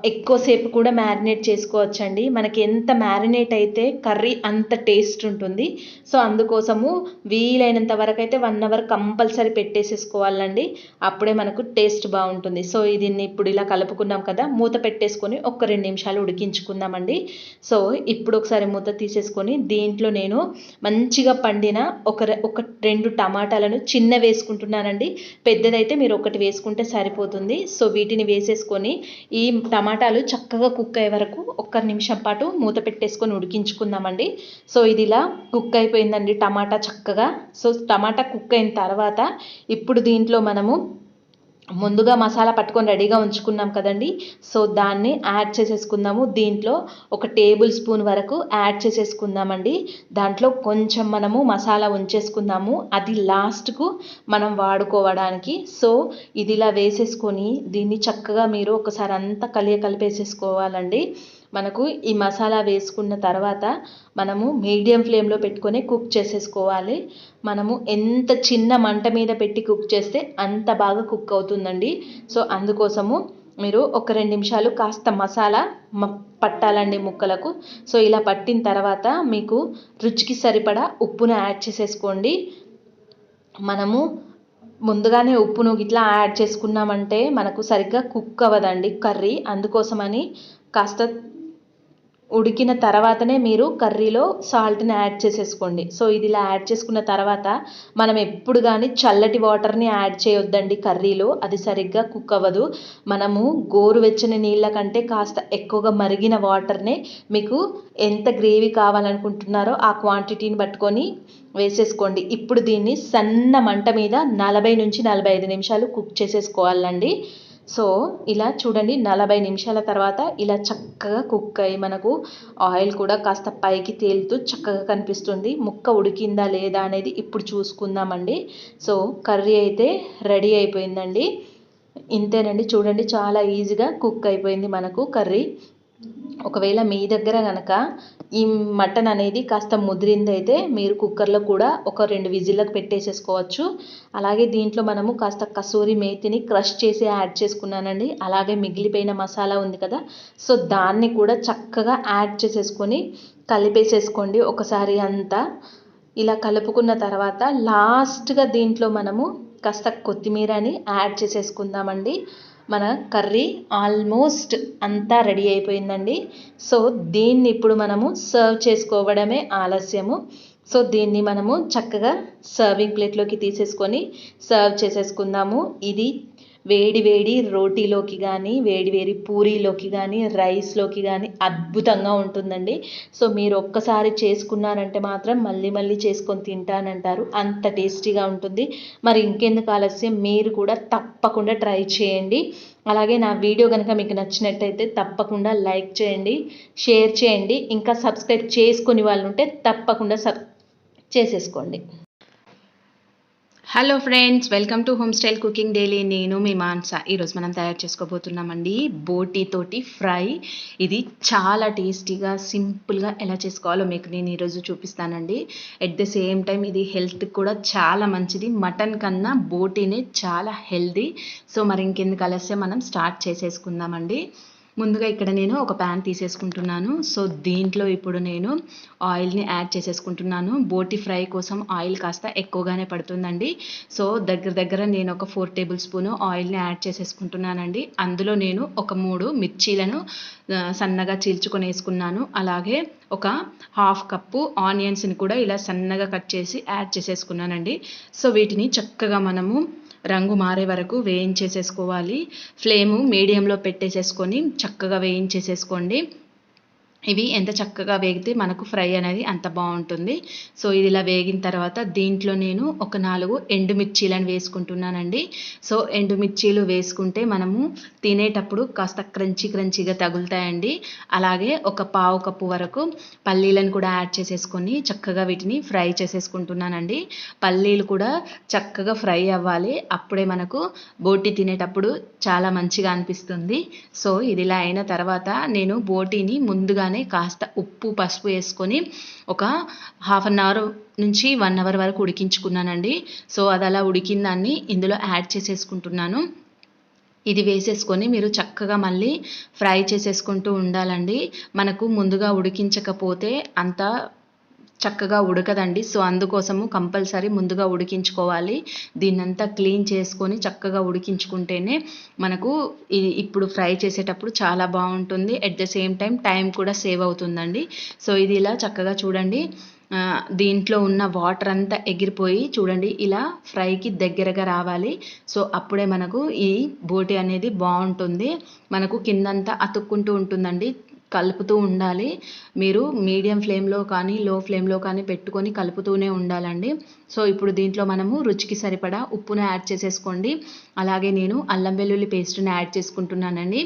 ఎక్కువసేపు కూడా మ్యారినేట్ చేసుకోవచ్చండి. మనకి ఎంత మ్యారినేట్ అయితే కర్రీ అంత టేస్ట్ ఉంటుంది. సో అందుకోసము వీలైనంత వరకు అయితే 1 అవర్ కంపల్సరీ పెట్టేసేసుకోవాలండి. అప్పుడే మనకు టేస్ట్ బాగుంటుంది. సో దీన్ని ఇప్పుడు ఇలా కలుపుకున్నాం కదా, మూత పెట్టేసుకొని ఒక 2 నిమిషాలు ఉడికించుకుందామండి. సో ఇప్పుడు ఒకసారి మూత తీసేసుకొని దీంట్లో నేను మంచిగా పండిన ఒక 2 టమాటాలను చిన్న వేసుకుంటున్నానండి. పెద్దదైతే మీరు 1 వేసుకుంటే సరిపోతుంది. సో వీటిని వేసేసుకొని ఈ టమాటాలు చక్కగా కుక్ అయ్యే వరకు 1 నిమిషం పాటు మూత పెట్టేసుకొని ఉడికించుకుందామండి. సో ఇది ఇలా కుక్ అయిపోయిందండి టమాటా చక్కగా. సో టమాటా కుక్ అయిన తర్వాత ఇప్పుడు దీంట్లో మనము ముందుగా మసాలా పట్టుకొని రెడీగా ఉంచుకున్నాం కదండి. సో దాన్ని యాడ్ చేసేసుకుందాము. దీంట్లో 1 టేబుల్ స్పూన్ వరకు యాడ్ చేసేసుకుందామండి. దాంట్లో కొంచెం మనము మసాలా ఉంచేసుకుందాము, అది లాస్ట్కు మనం వాడుకోవడానికి. సో ఇది ఇలా వేసేసుకొని దీన్ని చక్కగా మీరు ఒకసారి అంతా కలిపేసేసుకోవాలండి. మనకు ఈ మసాలా వేసుకున్న తర్వాత మనము మీడియం ఫ్లేమ్లో పెట్టుకొని కుక్ చేసేసుకోవాలి. మనము ఎంత చిన్న మంట మీద పెట్టి కుక్ చేస్తే అంత బాగా కుక్ అవుతుందండి. సో అందుకోసము మీరు ఒక 2 నిమిషాలు కాస్త మసాలా పట్టాలండి ముక్కలకు. సో ఇలా పట్టిన తర్వాత మీకు రుచికి సరిపడా ఉప్పును యాడ్ చేసేసుకోండి. మనము ముందుగానే ఉప్పును ఇట్లా యాడ్ చేసుకున్నామంటే మనకు సరిగ్గా కుక్ అవ్వదండి కర్రీ. అందుకోసమని కాస్త ఉడికిన తర్వాతనే మీరు కర్రీలో సాల్ట్ని యాడ్ చేసేసుకోండి. సో ఇది ఇలా యాడ్ చేసుకున్న తర్వాత మనం ఎప్పుడు కానీ చల్లటి వాటర్ని యాడ్ చేయొద్దండి కర్రీలో, అది సరిగ్గా కుక్ అవ్వదు. మనము గోరువెచ్చని నీళ్ళ కంటే కాస్త ఎక్కువగా మరిగిన వాటర్నే మీకు ఎంత గ్రేవీ కావాలనుకుంటున్నారో ఆ క్వాంటిటీని పట్టుకొని వేసేసుకోండి. ఇప్పుడు దీన్ని సన్న మంట మీద 40 నుంచి 45 నిమిషాలు కుక్ చేసేసుకోవాలండి. సో ఇలా చూడండి, 40 నిమిషాల తర్వాత ఇలా చక్కగా కుక్ అయ్యి మనకు ఆయిల్ కూడా కాస్త పైకి తేలుతూ చక్కగా కనిపిస్తుంది. ముక్క ఉడికిందా లేదా అనేది ఇప్పుడు చూసుకుందామండి. సో కర్రీ అయితే రెడీ అయిపోయిందండి. ఇంతేనండి, చూడండి చాలా ఈజీగా కుక్ అయిపోయింది మనకు కర్రీ. ఒకవేళ మీ దగ్గర కనుక ఈ మటన్ అనేది కాస్త ముదిరిందైతే మీరు కుక్కర్లో కూడా ఒక 2 విజిల్లకు పెట్టేసేసుకోవచ్చు. అలాగే దీంట్లో మనము కాస్త కసూరి మేతిని క్రష్ చేసి యాడ్ చేసుకున్నానండి. అలాగే మిగిలిపోయిన మసాలా ఉంది కదా, సో దాన్ని కూడా చక్కగా యాడ్ చేసేసుకొని కలిపేసేసుకోండి ఒకసారి అంతా. ఇలా కలుపుకున్న తర్వాత లాస్ట్గా దీంట్లో మనము కాస్త కొత్తిమీరని యాడ్ చేసేసుకుందామండి. మన కర్రీ ఆల్మోస్ట్ అంతా రెడీ అయిపోయిందండి. సో దీన్ని ఇప్పుడు మనము సర్వ్ చేసుకోవడమే ఆలస్యము. సో దీన్ని మనము చక్కగా సర్వింగ్ ప్లేట్లోకి తీసేసుకొని సర్వ్ చేసేసుకుందాము. ఇది వేడి వేడి రోటీలోకి కానీ, వేడి వేడి పూరీలోకి కానీ, రైస్లోకి కానీ అద్భుతంగా ఉంటుందండి. సో మీరు ఒక్కసారి చేసుకున్నారంటే మాత్రం మళ్ళీ మళ్ళీ చేసుకొని తింటానంటారు, అంత టేస్టీగా ఉంటుంది. మరి ఇంకెందుకు ఆలస్యం, మీరు కూడా తప్పకుండా ట్రై చేయండి. అలాగే నా వీడియో కనుక మీకు నచ్చినట్టయితే తప్పకుండా లైక్ చేయండి, షేర్ చేయండి. ఇంకా సబ్స్క్రైబ్ చేసుకుని వాళ్ళు ఉంటే తప్పకుండా చేసేసుకోండి. Hello friends, welcome to home style cooking daily. నేను మీ మాన్సా. ఈరోజు మనం తయారు చేసుకోబోతున్నామండి బోటీ తోటి ఫ్రై. ఇది చాలా టేస్టీగా సింపుల్గా ఎలా చేసుకోవాలో మీకు నేను ఈరోజు చూపిస్తానండి. ఎట్ ద సేమ్ టైం ఇది హెల్త్కి కూడా చాలా మంచిది. మటన్ కన్నా బోటీనే చాలా హెల్దీ. సో మరి ఇంకెందుకు ఆలస్యం, మనం స్టార్ట్ చేసేసుకుందామండి. ముందుగా ఇక్కడ నేను ఒక ప్యాన్ తీసేసుకుంటున్నాను. సో దీంట్లో ఇప్పుడు నేను ఆయిల్ని యాడ్ చేసేసుకుంటున్నాను. బోటి ఫ్రై కోసం ఆయిల్ కాస్త ఎక్కువగానే పడుతుందండి. సో దగ్గర నేను ఒక 4 టేబుల్ స్పూన్ ఆయిల్ని యాడ్ చేసేసుకుంటున్నానండి. అందులో నేను ఒక 3 మిర్చీలను సన్నగా చీల్చుకొని వేసుకున్నాను. అలాగే ఒక 1/2 కప్పు ఆనియన్స్ని కూడా ఇలా సన్నగా కట్ చేసి యాడ్ చేసేసుకున్నానండి. సో వీటిని చక్కగా మనము రంగు మారే వరకు వేయించేసేసుకోవాలి. ఫ్లేము మీడియంలో పెట్టేసేసుకొని చక్కగా వేయించేసేసుకోండి. ఇవి ఎంత చక్కగా వేగితే మనకు ఫ్రై అనేది అంత బాగుంటుంది. సో ఇది ఇలా వేగిన తర్వాత దీంట్లో నేను ఒక 4 ఎండుమిర్చీలను వేసుకుంటున్నానండి. సో ఎండుమిర్చీలు వేసుకుంటే మనము తినేటప్పుడు కాస్త క్రంచీగా తగులుతాయండి. అలాగే ఒక 1/2 కప్పు వరకు పల్లీలను కూడా యాడ్ చేసేసుకొని చక్కగా వీటిని ఫ్రై చేసేసుకుంటున్నానండి. పల్లీలు కూడా చక్కగా ఫ్రై అవ్వాలి, అప్పుడే మనకు బోటి తినేటప్పుడు చాలా మంచిగా అనిపిస్తుంది. సో ఇది ఇలా అయిన తర్వాత నేను బోటీని ముందుగానే కాస్త ఉప్పు పసుపు వేసుకొని ఒక 1/2 అవర్ నుంచి 1 అవర్ వరకు ఉడికించుకున్నానండి. సో అది అలా ఉడికిన దాన్ని ఇందులో యాడ్ చేసేసుకుంటున్నాను. ఇది వేసేసుకొని మీరు చక్కగా మళ్ళీ ఫ్రై చేసేసుకుంటూ ఉండాలండి. మనకు ముందుగా ఉడికించకపోతే అంత చక్కగా ఉడకదండి. సో అందుకోసము కంపల్సరీ ముందుగా ఉడికించుకోవాలి. దీన్నంతా క్లీన్ చేసుకొని చక్కగా ఉడికించుకుంటేనే మనకు ఇప్పుడు ఫ్రై చేసేటప్పుడు చాలా బాగుంటుంది. ఎట్ ద సేమ్ టైం కూడా సేవ్ అవుతుందండి. సో ఇది ఇలా చక్కగా చూడండి, దీంట్లో ఉన్న వాటర్ అంతా ఎగిరిపోయి చూడండి ఇలా ఫ్రైకి దగ్గరగా రావాలి. సో అప్పుడే మనకు ఈ బోటి అనేది బాగుంటుంది. మనకు కిందంతా అతుక్కుంటూ ఉంటుందండి, కలుపుతూ ఉండాలి. మీరు మీడియం ఫ్లేమ్లో కానీ లో ఫ్లేమ్లో కానీ పెట్టుకొని కలుపుతూనే ఉండాలండి. సో ఇప్పుడు దీంట్లో మనము రుచికి సరిపడా ఉప్పును యాడ్ చేసేసుకోండి. అలాగే నేను అల్లం వెల్లుల్లి పేస్ట్ని యాడ్ చేసుకుంటున్నానండి.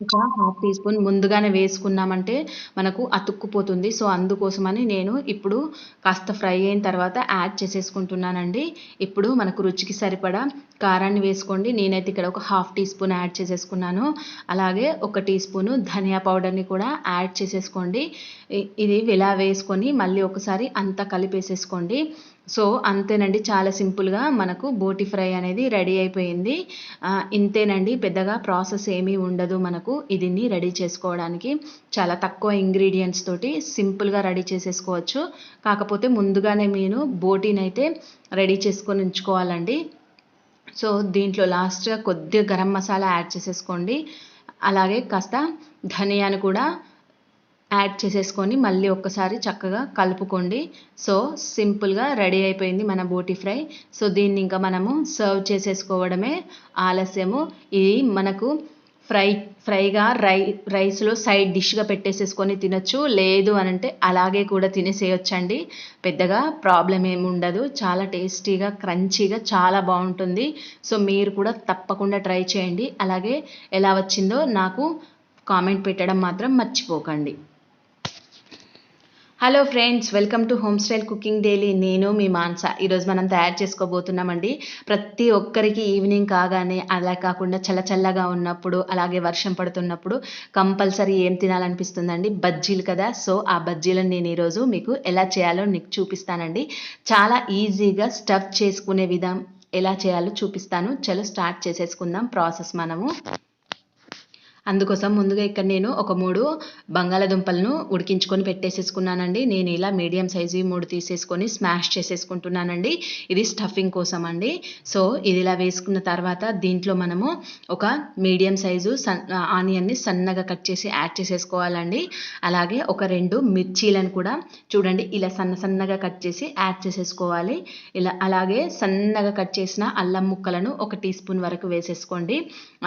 ఒక 1/2 టీ స్పూన్ ముందుగానే వేసుకున్నామంటే మనకు అతుక్కుపోతుంది. సో అందుకోసమని నేను ఇప్పుడు కాస్త ఫ్రై అయిన తర్వాత యాడ్ చేసేసుకుంటున్నానండి. ఇప్పుడు మనకు రుచికి సరిపడా కారాన్ని వేసుకోండి. నేనైతే ఇక్కడ ఒక 1/2 టీ స్పూన్ యాడ్ చేసేసుకున్నాను. అలాగే 1 టీ స్పూను ధనియా పౌడర్ని కూడా యాడ్ చేసేసుకోండి. ఇది ఇలా వేసుకొని మళ్ళీ ఒకసారి అంతా కలిపేసేసుకోండి. సో అంతేనండి, చాలా సింపుల్గా మనకు బోటి ఫ్రై అనేది రెడీ అయిపోయింది. ఇంతేనండి, పెద్దగా ప్రాసెస్ ఏమీ ఉండదు. మనకు దీన్ని రెడీ చేసుకోవడానికి చాలా తక్కువ ఇంగ్రీడియంట్స్ తోటి సింపుల్గా రెడీ చేసేసుకోవచ్చు. కాకపోతే ముందుగానే నేను బోటీని అయితే రెడీ చేసుకొని ఉంచుకోవాలండి. సో దీంట్లో లాస్ట్గా కొద్దిగా గరం మసాలా యాడ్ చేసేసుకోండి. అలాగే కాస్త ధనియాను కూడా యాడ్ చేసేసుకొని మళ్ళీ ఒక్కసారి చక్కగా కలుపుకోండి. సో సింపుల్గా రెడీ అయిపోయింది మన బోటి ఫ్రై. సో దీన్ని ఇంకా మనము సర్వ్ చేసేసుకోవడమే ఆలస్యము. ఇది మనకు ఫ్రైగా రైస్లో సైడ్ డిష్గా పెట్టేసేసుకొని తినొచ్చు. లేదు అనంటే అలాగే కూడా తినేసేయొచ్చండి, పెద్దగా ప్రాబ్లం ఏమి ఉండదు. చాలా టేస్టీగా క్రంచీగా చాలా బాగుంటుంది. సో మీరు కూడా తప్పకుండా ట్రై చేయండి. అలాగే ఎలా వచ్చిందో నాకు కామెంట్ పెట్టడం మాత్రం మర్చిపోకండి. Hello friends, welcome to home style cooking daily. నేను మీ మాన్సా. ఈరోజు మనం తయారు చేసుకోబోతున్నామండి. ప్రతి ఒక్కరికి ఈవినింగ్ కాగానే, అలా కాకుండా చల్లగా ఉన్నప్పుడు, అలాగే వర్షం పడుతున్నప్పుడు కంపల్సరీ ఏం తినాలనిపిస్తుందండి? బజ్జీలు కదా. సో ఆ బజ్జీలను నేను ఈరోజు మీకు ఎలా చేయాలో నీకు చూపిస్తానండి. చాలా ఈజీగా స్టఫ్ చేసుకునే విధానం ఎలా చేయాలో చూపిస్తాను. చలో స్టార్ట్ చేసేసుకుందాం ప్రాసెస్ మనము.
అందుకోసం ముందుగా ఇక్కడ నేను ఒక 3 బంగాళాదుంపలను ఉడికించుకొని పెట్టేసేసుకున్నానండి. నేను ఇలా మీడియం సైజువి 3 తీసేసుకొని స్మాష్ చేసేసుకుంటున్నానండి. ఇది స్టఫింగ్ కోసం అండి. సో ఇది ఇలా వేసుకున్న తర్వాత దీంట్లో మనము ఒక మీడియం సైజు ఆనియన్ని సన్నగా కట్ చేసి యాడ్ చేసేసుకోవాలండి. అలాగే ఒక 2 మిర్చీలను కూడా చూడండి ఇలా సన్నగా కట్ చేసి యాడ్ చేసేసుకోవాలి. అలాగే సన్నగా కట్ చేసిన అల్లం ముక్కలను 1 టీ స్పూన్ వరకు వేసేసుకోండి.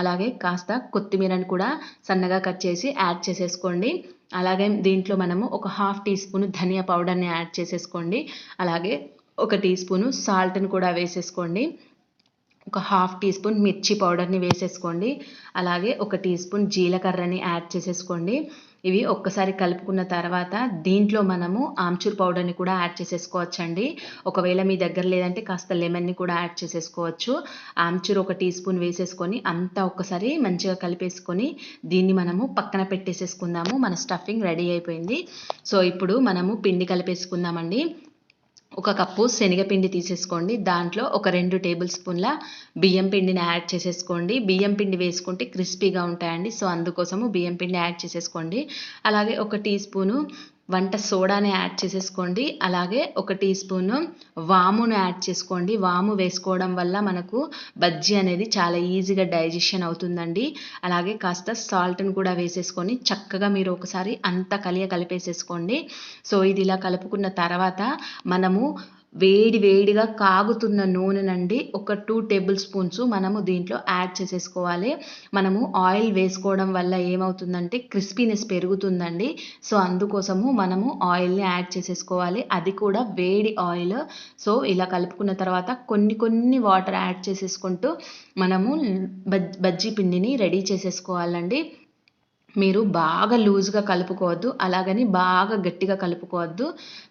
అలాగే కాస్త కొత్తిమీరను కూడా సన్నగా కట్ చేసి యాడ్ చేసేసుకోండి. అలాగే దీంట్లో మనము ఒక 1/2 టీ స్పూన్ ధనియా పౌడర్ని యాడ్ చేసేసుకోండి. అలాగే 1 టీ స్పూను సాల్ట్ని కూడా వేసేసుకోండి. ఒక 1/2 టీ స్పూన్ మిర్చి పౌడర్ని వేసేసుకోండి. అలాగే 1 టీ స్పూన్ జీలకర్రని యాడ్ చేసేసుకోండి. ఇవి ఒక్కసారి కలుపుకున్న తర్వాత దీంట్లో మనము ఆమ్చూర్ పౌడర్ని కూడా యాడ్ చేసేసుకోవచ్చండి. ఒకవేళ మీ దగ్గర లేదంటే కాస్త లెమన్ని కూడా యాడ్ చేసేసుకోవచ్చు. ఆమ్చూర్ 1 టీ స్పూన్ వేసేసుకొని అంతా ఒక్కసారి మంచిగా కలిపేసుకొని దీన్ని మనము పక్కన పెట్టేసేసుకుందాము. మన స్టఫింగ్ రెడీ అయిపోయింది. సో ఇప్పుడు మనము పిండి కలిపేసుకుందామండి. 1 కప్పు శనగపిండి తీసేసుకోండి. దాంట్లో ఒక 2 టేబుల్ స్పూన్ల బియ్యం పిండిని యాడ్ చేసేసుకోండి. బియ్యం పిండి వేసుకుంటే క్రిస్పీగా ఉంటాయండి. సో అందుకోసము బియ్యం పిండి యాడ్ చేసేసుకోండి. అలాగే 1 టీ స్పూను వంట సోడాని యాడ్ చేసేసుకోండి. అలాగే 1 టీ స్పూను వామును యాడ్ చేసుకోండి. వాము వేసుకోవడం వల్ల మనకు బజ్జీ అనేది చాలా ఈజీగా డైజెషన్ అవుతుందండి. అలాగే కాస్త సాల్ట్ని కూడా వేసేసుకొని చక్కగా మీరు ఒకసారి అంతా కలిపేసేసుకోండి. సో ఇది ఇలా కలుపుకున్న తర్వాత మనము వేడిగా కాగుతున్న నూనెనండి ఒక 2 టేబుల్ స్పూన్స్ మనము దీంట్లో యాడ్ చేసేసుకోవాలి. మనము ఆయిల్ వేసుకోవడం వల్ల ఏమవుతుందంటే క్రిస్పీనెస్ పెరుగుతుందండి. సో అందుకోసము మనము ఆయిల్ని యాడ్ చేసేసుకోవాలి. అది కూడా వేడి ఆయిల్. సో ఇలా కలుపుకున్న తర్వాత కొన్ని వాటర్ యాడ్ చేసేసుకుంటూ మనము బజ్జీ పిండిని రెడీ చేసేసుకోవాలండి. మీరు బాగా లూజ్గా కలుపుకోవద్దు, అలాగని బాగా గట్టిగా కలుపుకోవద్దు.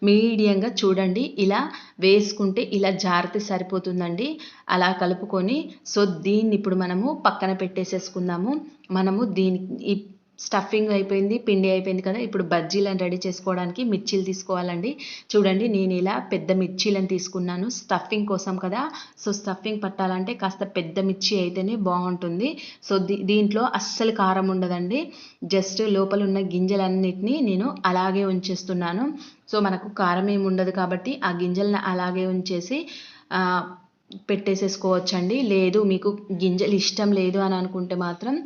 మీడియంగా చూడండి ఇలా వేసుకుంటే ఇలా జారితే సరిపోతుందండి. అలా కలుపుకొని సో దీన్ని ఇప్పుడు మనము పక్కన పెట్టేసేసుకుందాము. మనము ఈ స్టఫింగ్ అయిపోయింది, పిండి అయిపోయింది కదా. ఇప్పుడు బజ్జీలను రెడీ చేసుకోవడానికి మిర్చీలు తీసుకోవాలండి. చూడండి నేను ఇలా పెద్ద మిర్చీలను తీసుకున్నాను స్టఫింగ్ కోసం కదా. సో స్టఫింగ్ పట్టాలంటే కాస్త పెద్ద మిర్చి అయితేనే బాగుంటుంది. సో దీంట్లో అస్సలు కారం ఉండదండి. జస్ట్ లోపల ఉన్న గింజలన్నిటినీ నేను అలాగే ఉంచేస్తున్నాను. సో మనకు కారం ఏమి ఉండదు కాబట్టి ఆ గింజలను అలాగే ఉంచేసి పెట్టేసేసుకోవచ్చండి. లేదు మీకు గింజలు ఇష్టం లేదు అని అనుకుంటే మాత్రం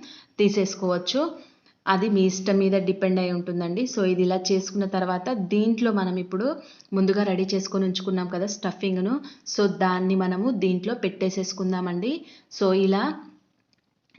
తీసేసుకోవచ్చు. అది మీ ఇష్టం మీద డిపెండ్ అయి ఉంటుందండి. సో ఇది ఇలా చేసుకున్న తర్వాత దీంట్లో మనం ఇప్పుడు ముందుగా రెడీ చేసుకొని ఉంచుకున్నాం కదా స్టఫింగ్ను. సో దాన్ని మనము దీంట్లో పెట్టేసేసుకుందామండి. సో ఇలా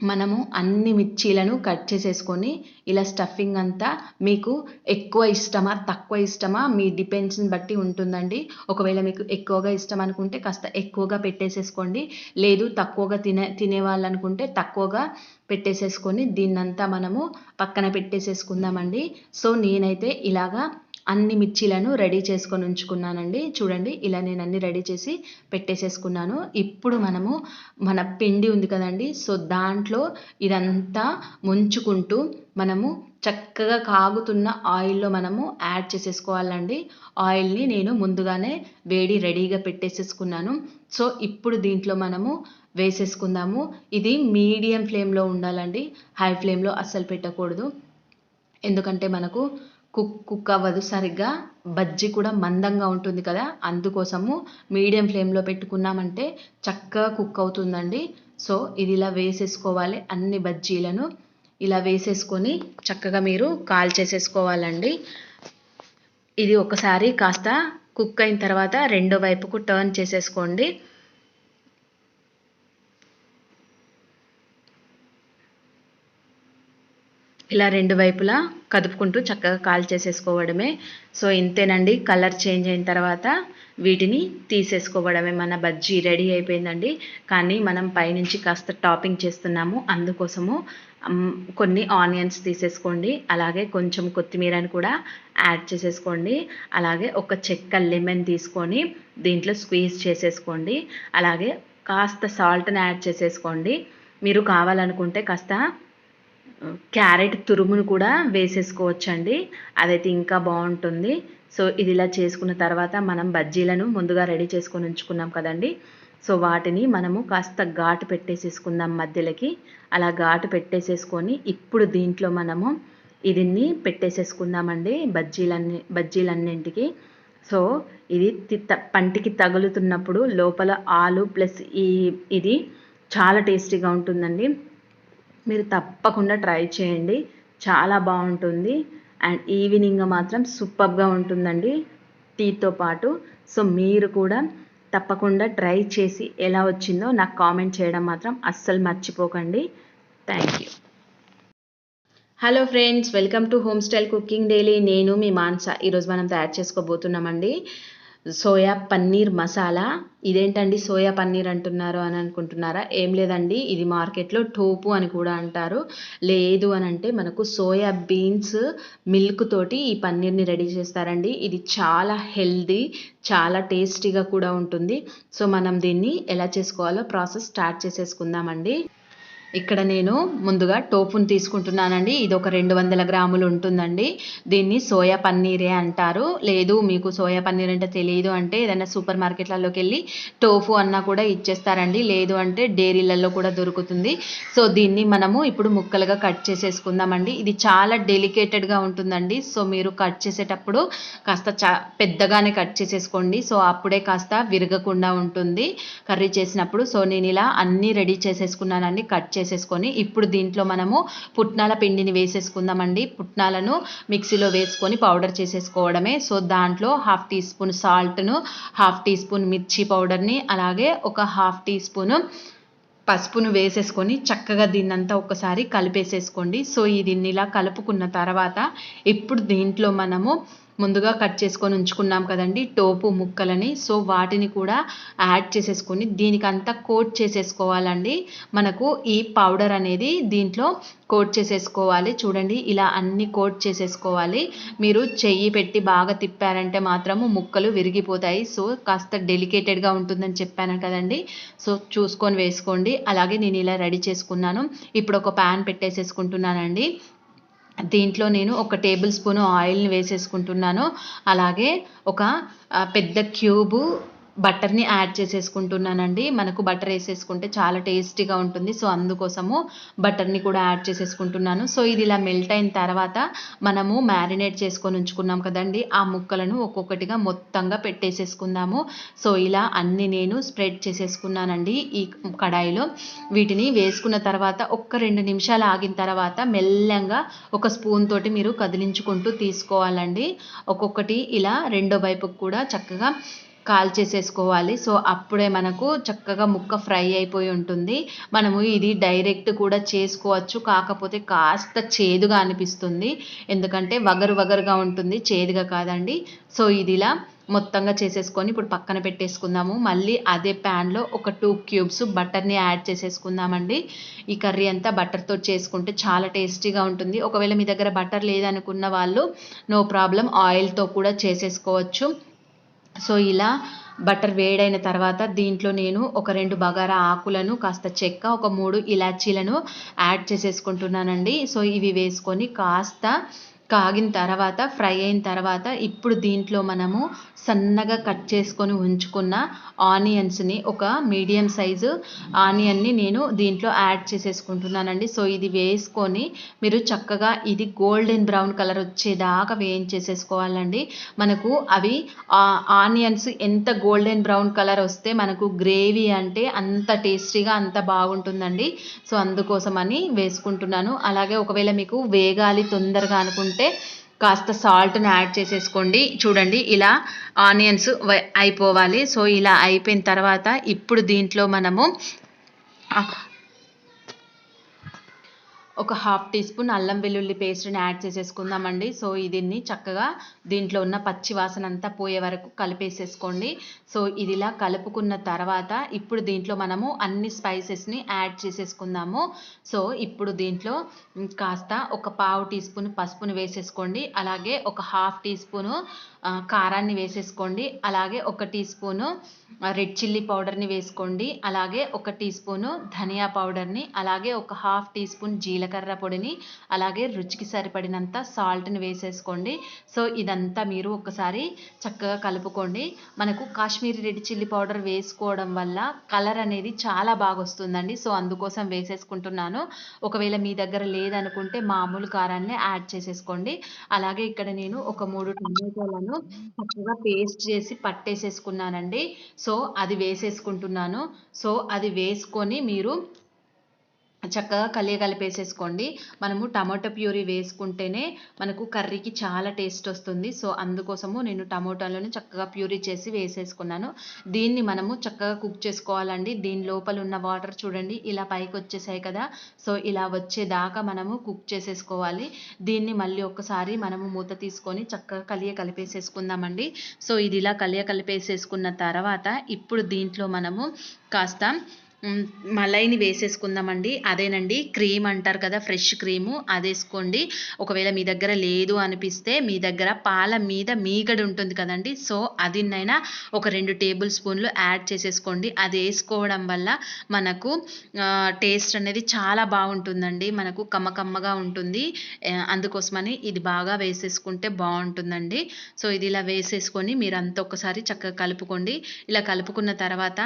మనము అన్ని మిర్చీలను కట్ చేసేసుకొని ఇలా స్టఫింగ్ అంతా మీకు ఎక్కువ ఇష్టమా తక్కువ ఇష్టమా మీ డిపెండ్స్ని బట్టి ఉంటుందండి. ఒకవేళ మీకు ఎక్కువగా ఇష్టం అనుకుంటే కాస్త ఎక్కువగా పెట్టేసేసుకోండి. లేదు తక్కువగా తినే వాళ్ళు అనుకుంటే తక్కువగా పెట్టేసేసుకొని దీన్నంతా మనము పక్కన పెట్టేసేసుకుందామండి. సో నేనైతే ఇలాగా అన్ని మిర్చీలను రెడీ చేసుకొని ఉంచుకున్నానండి. చూడండి ఇలా నేను అన్ని రెడీ చేసి పెట్టేసేసుకున్నాను. ఇప్పుడు మనము మన పిండి ఉంది కదండి. సో దాంట్లో ఇదంతా ముంచుకుంటూ మనము చక్కగా కాగుతున్న ఆయిల్లో మనము యాడ్ చేసేసుకోవాలండి. ఆయిల్ని నేను ముందుగానే రెడీగా పెట్టేసేసుకున్నాను. సో ఇప్పుడు దీంట్లో మనము వేసేసుకుందాము. ఇది మీడియం ఫ్లేమ్లో ఉండాలండి. హై ఫ్లేమ్లో అస్సలు పెట్టకూడదు. ఎందుకంటే మనకు కుక్ అవ్వదు సరిగ్గా. బజ్జీ కూడా మందంగా ఉంటుంది కదా, అందుకోసము మీడియం ఫ్లేమ్లో పెట్టుకున్నామంటే చక్కగా కుక్ అవుతుందండి. సో ఇది ఇలా వేసేసుకోవాలి. అన్ని బజ్జీలను ఇలా వేసేసుకొని చక్కగా మీరు కాల్చేసేసుకోవాలండి. ఇది ఒకసారి కాస్త కుక్ అయిన తర్వాత రెండో వైపుకు టర్న్ చేసేసుకోండి. ఇలా 2 వైపులా కదుపుకుంటూ చక్కగా కాల్చేసేసుకోవడమే. సో ఇంతేనండి. కలర్ చేంజ్ అయిన తర్వాత వీటిని తీసేసుకోవడమే. మన బజ్జీ రెడీ అయిపోయిందండి. కానీ మనం పైనుంచి కాస్త టాపింగ్ చేస్తున్నాము. అందుకోసము కొన్ని ఆనియన్స్ తీసేసుకోండి. అలాగే కొంచెం కొత్తిమీరని కూడా యాడ్ చేసేసుకోండి. అలాగే ఒక చెక్క లెమన్ తీసుకొని దీంట్లో స్క్వీజ్ చేసేసుకోండి. అలాగే కాస్త సాల్ట్ని యాడ్ చేసేసుకోండి. మీరు కావాలనుకుంటే కాస్త క్యారెట్ తురుమును కూడా వేసేసుకోవచ్చండి. అదైతే ఇంకా బాగుంటుంది. సో ఇది ఇలా చేసుకున్న తర్వాత మనం బజ్జీలను ముందుగా రెడీ చేసుకొని ఉంచుకున్నాం కదండి. సో వాటిని మనము కాస్త ఘాటు పెట్టేసేసుకుందాం మధ్యలోకి. అలా ఘాటు పెట్టేసేసుకొని ఇప్పుడు దీంట్లో మనము దీన్ని పెట్టేసేసుకుందామండి బజ్జీలన్నింటికి. సో ఇది పంటికి తగులుతున్నప్పుడు లోపల ఆలు ప్లస్ ఇది చాలా టేస్టీగా ఉంటుందండి. మీరు తప్పకుండా ట్రై చేయండి, చాలా బాగుంటుంది. అండ్ ఈవినింగ్ మాత్రం సూపర్గా ఉంటుందండి టీతో పాటు. సో మీరు కూడా తప్పకుండా ట్రై చేసి ఎలా వచ్చిందో నాకు కామెంట్ చేయడం మాత్రం అస్సలు మర్చిపోకండి. Thank you. Hello friends, welcome to home style cooking daily. నేను మీ మాన్సా. ఈరోజు మనం తయారు చేసుకోబోతున్నామండి సోయా పన్నీర్ మసాలా. ఇదేంటండి సోయా పన్నీర్ అంటున్నారు అని అనుకుంటున్నారా? ఏం లేదండి, ఇది మార్కెట్లో టోపు అని కూడా అంటారు. లేదు అని అంటే మనకు సోయా బీన్స్ మిల్క్ తోటి ఈ పన్నీర్ని రెడీ చేస్తారండి. ఇది చాలా హెల్దీ, చాలా టేస్టీగా కూడా ఉంటుంది. సో మనం దీన్ని ఎలా చేసుకోవాలో ప్రాసెస్ స్టార్ట్ చేసేసుకుందామండి. ఇక్కడ నేను ముందుగా టోఫుని తీసుకుంటున్నానండి. ఇది ఒక 200 గ్రాములు ఉంటుందండి. దీన్ని సోయా పన్నీరే అంటారు. లేదు మీకు సోయా పన్నీర్ అంటే తెలియదు అంటే ఏదైనా సూపర్ మార్కెట్లలోకి వెళ్ళి టోఫు అన్నా కూడా ఇచ్చేస్తారండి. లేదు అంటే డైరీలలో కూడా దొరుకుతుంది. సో దీన్ని మనము ఇప్పుడు ముక్కలుగా కట్ చేసేసుకుందామండి. ఇది చాలా డెలికేటెడ్గా ఉంటుందండి. సో మీరు కట్ చేసేటప్పుడు కాస్త పెద్దగానే కట్ చేసేసుకోండి. సో అప్పుడే కాస్త విరగకుండా ఉంటుంది కర్రీ చేసినప్పుడు. సో నేను ఇలా అన్నీ రెడీ చేసేసుకున్నానండి, కట్ చేసేసుకొని. ఇప్పుడు దీంట్లో మనము పుట్నాల పిండిని వేసేసుకుందామండి. పుట్నాలను మిక్సీలో వేసుకొని పౌడర్ చేసేసుకోవడమే. సో దాంట్లో 1/2 టీ స్పూన్ సాల్ట్ను, 1/2 టీ స్పూన్ మిర్చి పౌడర్ని, అలాగే ఒక 1/2 టీ స్పూన్ పసుపును వేసేసుకొని చక్కగా దీన్నంతా ఒకసారి కలిపేసేసుకోండి. సో దీన్ని ఇలా కలుపుకున్న తర్వాత ఇప్పుడు దీంట్లో మనము ముందుగా కట్ చేసుకొని ఉంచుకున్నాం కదండి టోపు ముక్కలని. సో వాటిని కూడా యాడ్ చేసేసుకొని దీనికంతా కోట్ చేసేసుకోవాలండి. మనకు ఈ పౌడర్ అనేది దీంట్లో కోట్ చేసేసుకోవాలి. చూడండి ఇలా అన్ని కోట్ చేసేసుకోవాలి. మీరు చెయ్యి పెట్టి బాగా తిప్పారంటే మాత్రము ముక్కలు విరిగిపోతాయి. సో కాస్త డెలికేటెడ్గా ఉంటుందని చెప్పాను కదండి. సో చూసుకొని వేసుకోండి. అలాగే నేను ఇలా రెడీ చేసుకున్నాను. ఇప్పుడు ఒక ప్యాన్ పెట్టేసేసుకుంటున్నానండి. దీంట్లో నేను 1 టేబుల్ స్పూన్ ఆయిల్ని వేసేసుకుంటున్నాను. అలాగే ఒక పెద్ద క్యూబు బటర్ని యాడ్ చేసేసుకుంటున్నానండి. మనకు బటర్ వేసేసుకుంటే చాలా టేస్టీగా ఉంటుంది. సో అందుకోసము బటర్ని కూడా యాడ్ చేసేసుకుంటున్నాను. సో ఇది ఇలా మెల్ట్ అయిన తర్వాత మనము మ్యారినేట్ చేసుకొని ఉంచుకున్నాం కదండి ఆ ముక్కలను ఒక్కొక్కటిగా మొత్తంగా పెట్టేసేసుకుందాము. సో ఇలా అన్ని నేను స్ప్రెడ్ చేసేసుకున్నానండి ఈ కడాయిలో. వీటిని వేసుకున్న తర్వాత 1-2 నిమిషాలు ఆగిన తర్వాత మెల్లంగా ఒక స్పూన్ తోటి మీరు కదిలించుకుంటూ తీసుకోవాలండి. ఒక్కొక్కటి ఇలా రెండో వైపుకు కూడా చక్కగా కాల్చేసేసుకోవాలి. సో అప్పుడే మనకు చక్కగా ముక్క ఫ్రై అయిపోయి ఉంటుంది. మనము ఇది డైరెక్ట్ కూడా చేసుకోవచ్చు, కాకపోతే కాస్త చేదుగా అనిపిస్తుంది. ఎందుకంటే వగరుగా ఉంటుంది, చేదుగా కాదండి. సో ఇది ఇలా మొత్తంగా చేసేసుకొని ఇప్పుడు పక్కన పెట్టేసుకుందాము. మళ్ళీ అదే ప్యాన్లో ఒక 2 క్యూబ్స్ బటర్ని యాడ్ చేసేసుకుందామండి. ఈ కర్రీ అంతా బటర్తో చేసుకుంటే చాలా టేస్టీగా ఉంటుంది. ఒకవేళ మీ దగ్గర బటర్ లేదనుకున్న వాళ్ళు నో ప్రాబ్లం, ఆయిల్తో కూడా చేసేసుకోవచ్చు. సో ఇలా బటర్ వేడైన తర్వాత దీంట్లో నేను ఒక 2 బగారా ఆకులను, కాస్త చెక్క, ఒక 3 ఇలాచీలను యాడ్ చేసేసుకుంటున్నానండి. సో ఇవి వేసుకొని కాస్త కాగిన తర్వాత ఫ్రై అయిన తర్వాత ఇప్పుడు దీంట్లో మనము సన్నగా కట్ చేసుకొని ఉంచుకున్న ఆనియన్స్ని, ఒక మీడియం సైజు ఆనియన్ని నేను దీంట్లో యాడ్ చేసేసుకుంటున్నానండి. సో ఇది వేసుకొని మీరు చక్కగా ఇది గోల్డెన్ బ్రౌన్ కలర్ వచ్చేదాకా వేయించేసేసుకోవాలండి. మనకు అవి ఆనియన్స్ ఎంత గోల్డెన్ బ్రౌన్ కలర్ వస్తే మనకు గ్రేవీ అంటే అంత టేస్టీగా అంత బాగుంటుందండి. సో అందుకోసమని వేసుకుంటున్నాను. అలాగే ఒకవేళ మీకు వేగాలి తొందరగా అనుకుంటే కాస్త సాల్ట్ని యాడ్ చేసేసుకోండి. చూడండి ఇలా ఆనియన్స్ అయిపోవాలి. సో ఇలా అయిపోయిన తర్వాత ఇప్పుడు దీంట్లో మనము ఒక 1/2 టీ స్పూన్ అల్లం వెల్లుల్లి పేస్ట్ని యాడ్ చేసేసుకుందామండి. సో దీన్ని చక్కగా దీంట్లో ఉన్న పచ్చి వాసన అంతా పోయే వరకు కలిపేసేసుకోండి. సో ఇది ఇలా కలుపుకున్న తర్వాత ఇప్పుడు దీంట్లో మనము అన్ని స్పైసెస్ని యాడ్ చేసేసుకుందాము. సో ఇప్పుడు దీంట్లో కాస్త ఒక 1/2 టీ స్పూన్ పసుపుని వేసేసుకోండి. అలాగే ఒక 1/2 టీ స్పూను కారాన్ని వేసేసుకోండి. అలాగే 1 టీ స్పూను రెడ్ చిల్లీ పౌడర్ని వేసుకోండి. అలాగే 1 టీ స్పూను ధనియా పౌడర్ని, అలాగే ఒక 1/2 టీ స్పూన్ జీలకర్ర జీలకర్ర పొడిని అలాగే రుచికి సరిపడినంత సాల్ట్ని వేసేసుకోండి. సో ఇదంతా మీరు ఒకసారి చక్కగా కలుపుకోండి. మనకు కాశ్మీరీ రెడ్ చిల్లీ పౌడర్ వేసుకోవడం వల్ల కలర్ అనేది చాలా బాగా వస్తుందండి. సో అందుకోసం వేసేసుకుంటున్నాను. ఒకవేళ మీ దగ్గర లేదనుకుంటే మామూలు కారాన్ని యాడ్ చేసేసుకోండి. అలాగే ఇక్కడ నేను ఒక 3 టమాటోలను చక్కగా పేస్ట్ చేసి పట్టేసేసుకున్నానండి. సో అది వేసేసుకుంటున్నాను. సో అది వేసుకొని మీరు చక్కగా కలిపేసేసుకోండి. మనము టమాటో ప్యూరీ వేసుకుంటేనే మనకు కర్రీకి చాలా టేస్ట్ వస్తుంది. సో అందుకోసము నేను టమాటాలను చక్కగా ప్యూరీ చేసి వేసేసుకున్నాను. దీన్ని మనము చక్కగా కుక్ చేసుకోవాలండి. దీని లోపల ఉన్న వాటర్ చూడండి ఇలా పైకి వచ్చేసాయి కదా. సో ఇలా వచ్చేదాకా మనము కుక్ చేసేసుకోవాలి. దీన్ని మళ్ళీ ఒకసారి మనము మూత తీసుకొని చక్కగా కలిపేసేసుకుందామండి. సో ఇది ఇలా కలిపేసేసుకున్న తర్వాత ఇప్పుడు దీంట్లో మనము కాస్త మలైని వేసేసుకుందామండి. అదేనండి క్రీమ్ అంటారు కదా, ఫ్రెష్ క్రీము అది వేసుకోండి. ఒకవేళ మీ దగ్గర లేదు అనిపిస్తే మీ దగ్గర పాల మీద మీగడ ఉంటుంది కదండి. సో అదినైనా ఒక 2 టేబుల్ స్పూన్లు యాడ్ చేసేసుకోండి. అది వేసుకోవడం వల్ల మనకు టేస్ట్ అనేది చాలా బాగుంటుందండి. మనకు కమ్మగా ఉంటుంది. అందుకోసమని ఇది బాగా వేసేసుకుంటే బాగుంటుందండి. సో ఇది ఇలా వేసేసుకొని మీరంతా ఒకసారి చక్కగా కలుపుకోండి. ఇలా కలుపుకున్న తర్వాత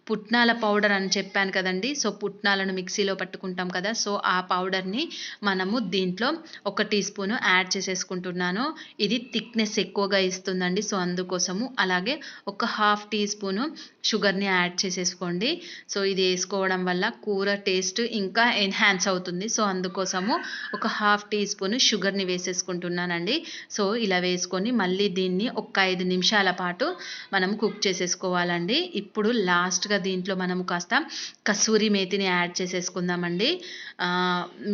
పుట్నాల పౌడర్ అని చెప్పాను కదండి. సో పుట్నాలను మిక్సీలో పట్టుకుంటాం కదా. సో ఆ పౌడర్ని మనము దీంట్లో 1 టీ స్పూన్ యాడ్ చేసేసుకుంటున్నాను. ఇది థిక్నెస్ ఎక్కువగా ఇస్తుందండి. సో అందుకోసము అలాగే ఒక 1/2 టీ స్పూన్ షుగర్ని యాడ్ చేసేసుకోండి. సో ఇది వేసుకోవడం వల్ల కూర టేస్ట్ ఇంకా ఎన్హాన్స్ అవుతుంది. సో అందుకోసము ఒక 1/2 టీ స్పూన్ షుగర్ని వేసేసుకుంటున్నానండి. సో ఇలా వేసుకొని మళ్ళీ దీన్ని ఒక 5 నిమిషాల పాటు మనం కుక్ చేసేసుకోవాలండి. ఇప్పుడు లాస్ట్గా దీంట్లో మనము కాస్త కసూరి మేతిని యాడ్ చేసేసుకుందామండి.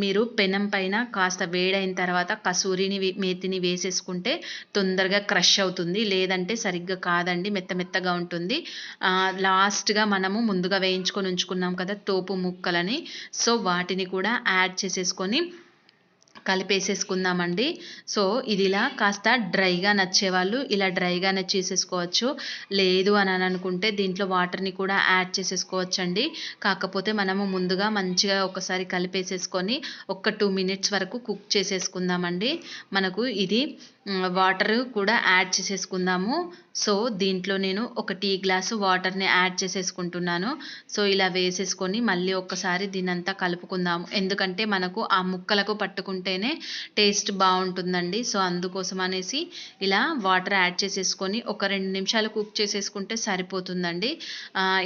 మీరు పెనం పైన కాస్త వేడైన తర్వాత కసూరిని మేతిని వేసేసుకుంటే తొందరగా క్రష్ అవుతుంది. లేదంటే సరిగ్గా కాదండి, మెత్తగా ఉంటుంది. లాస్ట్గా మనము ముందుగా వేయించుకొని ఉంచుకున్నాం కదా తోపు ముక్కలని. సో వాటిని కూడా యాడ్ చేసేసుకొని కలిపేసేసుకుందామండి. సో ఇది ఇలా కాస్త డ్రైగా నచ్చేవాళ్ళు ఇలా డ్రైగానే చేసేసుకోవచ్చు. లేదు అని అనుకుంటే దీంట్లో వాటర్ని కూడా యాడ్ చేసేసుకోవచ్చండి. కాకపోతే మనము ముందుగా మంచిగా ఒకసారి కలిపేసేసుకొని ఒక 2 మినిట్స్ వరకు కుక్ చేసేసుకుందామండి. మనకు ఇది వాటర్ కూడా యాడ్ చేసేసుకుందాము. సో దీంట్లో నేను ఒక టీ గ్లాసు వాటర్ని యాడ్ చేసేసుకుంటున్నాను. సో ఇలా వేసేసుకొని మళ్ళీ ఒక్కసారి దీనంతా కలుపుకుందాము. ఎందుకంటే మనకు ఆ ముక్కలకు పట్టుకుంటేనే టేస్ట్ బాగుంటుందండి. సో అందుకోసం అనేసి ఇలా వాటర్ యాడ్ చేసేసుకొని ఒక 2 నిమిషాలు కుక్ చేసేసుకుంటే సరిపోతుందండి.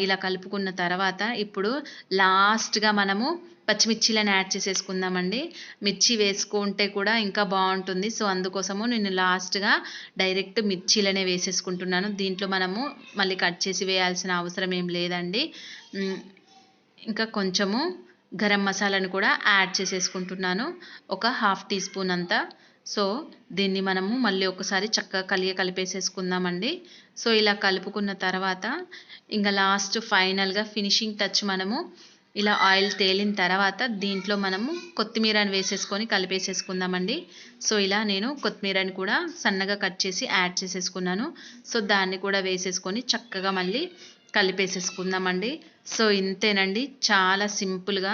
ఇలా కలుపుకున్న తర్వాత ఇప్పుడు లాస్ట్గా మనము పచ్చిమిర్చిలను యాడ్ చేసేసుకుందామండి. మిర్చి వేసుకుంటే కూడా ఇంకా బాగుంటుంది. సో అందుకోసము నేను లాస్ట్గా డైరెక్ట్ మిర్చీలనే వేసేసుకుంటున్నాను. దీంట్లో మనము మళ్ళీ కట్ చేసి వేయాల్సిన అవసరం ఏం లేదండి. ఇంకా కొంచెము గరం మసాలాను కూడా యాడ్ చేసేసుకుంటున్నాను, ఒక 1/2 టీ స్పూన్ అంతా. సో దీన్ని మనము మళ్ళీ ఒకసారి చక్కగా కలిపేసేసుకుందామండి. సో ఇలా కలుపుకున్న తర్వాత ఇంకా లాస్ట్ ఫైనల్గా ఫినిషింగ్ టచ్ మనము ఇలా ఆయిల్ తేలిన తర్వాత దీంట్లో మనము కొత్తిమీరని వేసేసుకొని కలిపేసేసుకుందామండి. సో ఇలా నేను కొత్తిమీరని కూడా సన్నగా కట్ చేసి యాడ్ చేసేసుకున్నాను. సో దాన్ని కూడా వేసేసుకొని చక్కగా మళ్ళీ కలిపేసేసుకుందామండి. సో ఇంతేనండి, చాలా సింపుల్గా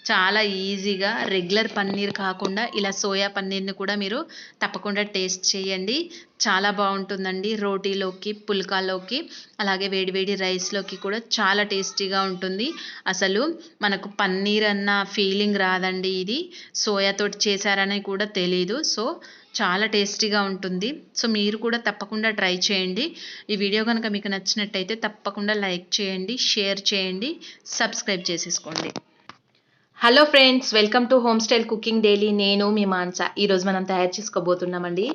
చాలా ఈజీగా రెగ్యులర్ పన్నీర్ కాకుండా ఇలా సోయా పన్నీర్ని కూడా మీరు తప్పకుండా టేస్ట్ చేయండి. చాలా బాగుంటుందండి. రోటీలోకి, పుల్కాలోకి, అలాగే వేడివేడి రైస్లోకి కూడా చాలా టేస్టీగా ఉంటుంది. అసలు మనకు పన్నీర్ అన్న ఫీలింగ్ రాదండి. ఇది సోయాతోటి చేశారని కూడా తెలీదు. సో చాలా టేస్టీగా ఉంటుంది. సో మీరు కూడా తప్పకుండా ట్రై చేయండి. ఈ వీడియో కనుక మీకు నచ్చినట్టయితే తప్పకుండా లైక్ చేయండి, షేర్ చేయండి, సబ్స్క్రైబ్ చేసేసుకోండి. Hello friends, welcome to home style cooking daily. నేను మీ మాన్సా. ఈరోజు మనం తయారు చేసుకోబోతున్నామండి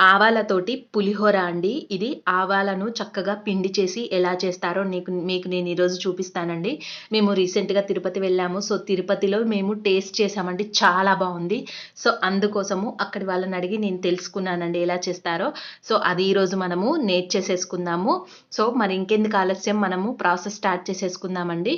ఆవాలతోటి పులిహోర అండి. ఇది ఆవాలను చక్కగా పిండి చేసి ఎలా చేస్తారో మీకు నేను ఈరోజు చూపిస్తానండి. మేము రీసెంట్గా తిరుపతి వెళ్ళాము. సో తిరుపతిలో మేము టేస్ట్ చేసామండి, చాలా బాగుంది. సో అందుకోసము అక్కడి వాళ్ళని అడిగి నేను తెలుసుకున్నానండి ఎలా చేస్తారో. సో అది ఈరోజు మనము నేర్చేసేసుకుందాము. సో మరి ఇంకెందుకు ఆలస్యం, మనము ప్రాసెస్ స్టార్ట్ చేసేసుకుందామండి.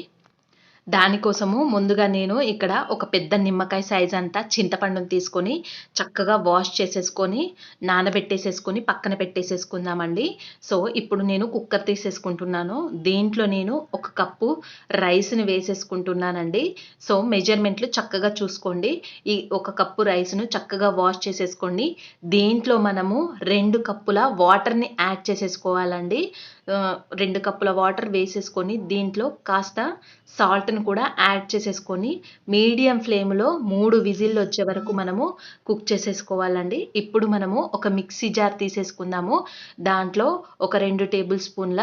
దానికోసము ముందుగా నేను ఇక్కడ ఒక పెద్ద నిమ్మకాయ సైజ్ అంతా చింతపండుని తీసుకొని చక్కగా వాష్ చేసేసుకొని నానబెట్టేసేసుకొని పక్కన పెట్టేసేసుకుందామండి. సో ఇప్పుడు నేను కుక్కర్ తీసేసుకుంటున్నాను. దీంట్లో నేను 1 కప్పు రైస్ని వేసేసుకుంటున్నానండి. సో మెజర్మెంట్లు చక్కగా చూసుకోండి. ఈ 1 కప్పు రైస్ను చక్కగా వాష్ చేసేసుకోండి. దీంట్లో మనము 2 కప్పుల వాటర్ని యాడ్ చేసేసుకోవాలండి. 2 కప్పుల వాటర్ వేసేసుకొని దీంట్లో కాస్త సాల్ట్‌ని కూడా యాడ్ చేసేసుకొని మీడియం ఫ్లేమ్‌లో 3 విజిల్లు వచ్చే వరకు మనము కుక్ చేసేసుకోవాలండి. ఇప్పుడు మనము ఒక మిక్సీ జార్ తీసేసుకుందాము. దాంట్లో ఒక 2 టేబుల్ స్పూన్ల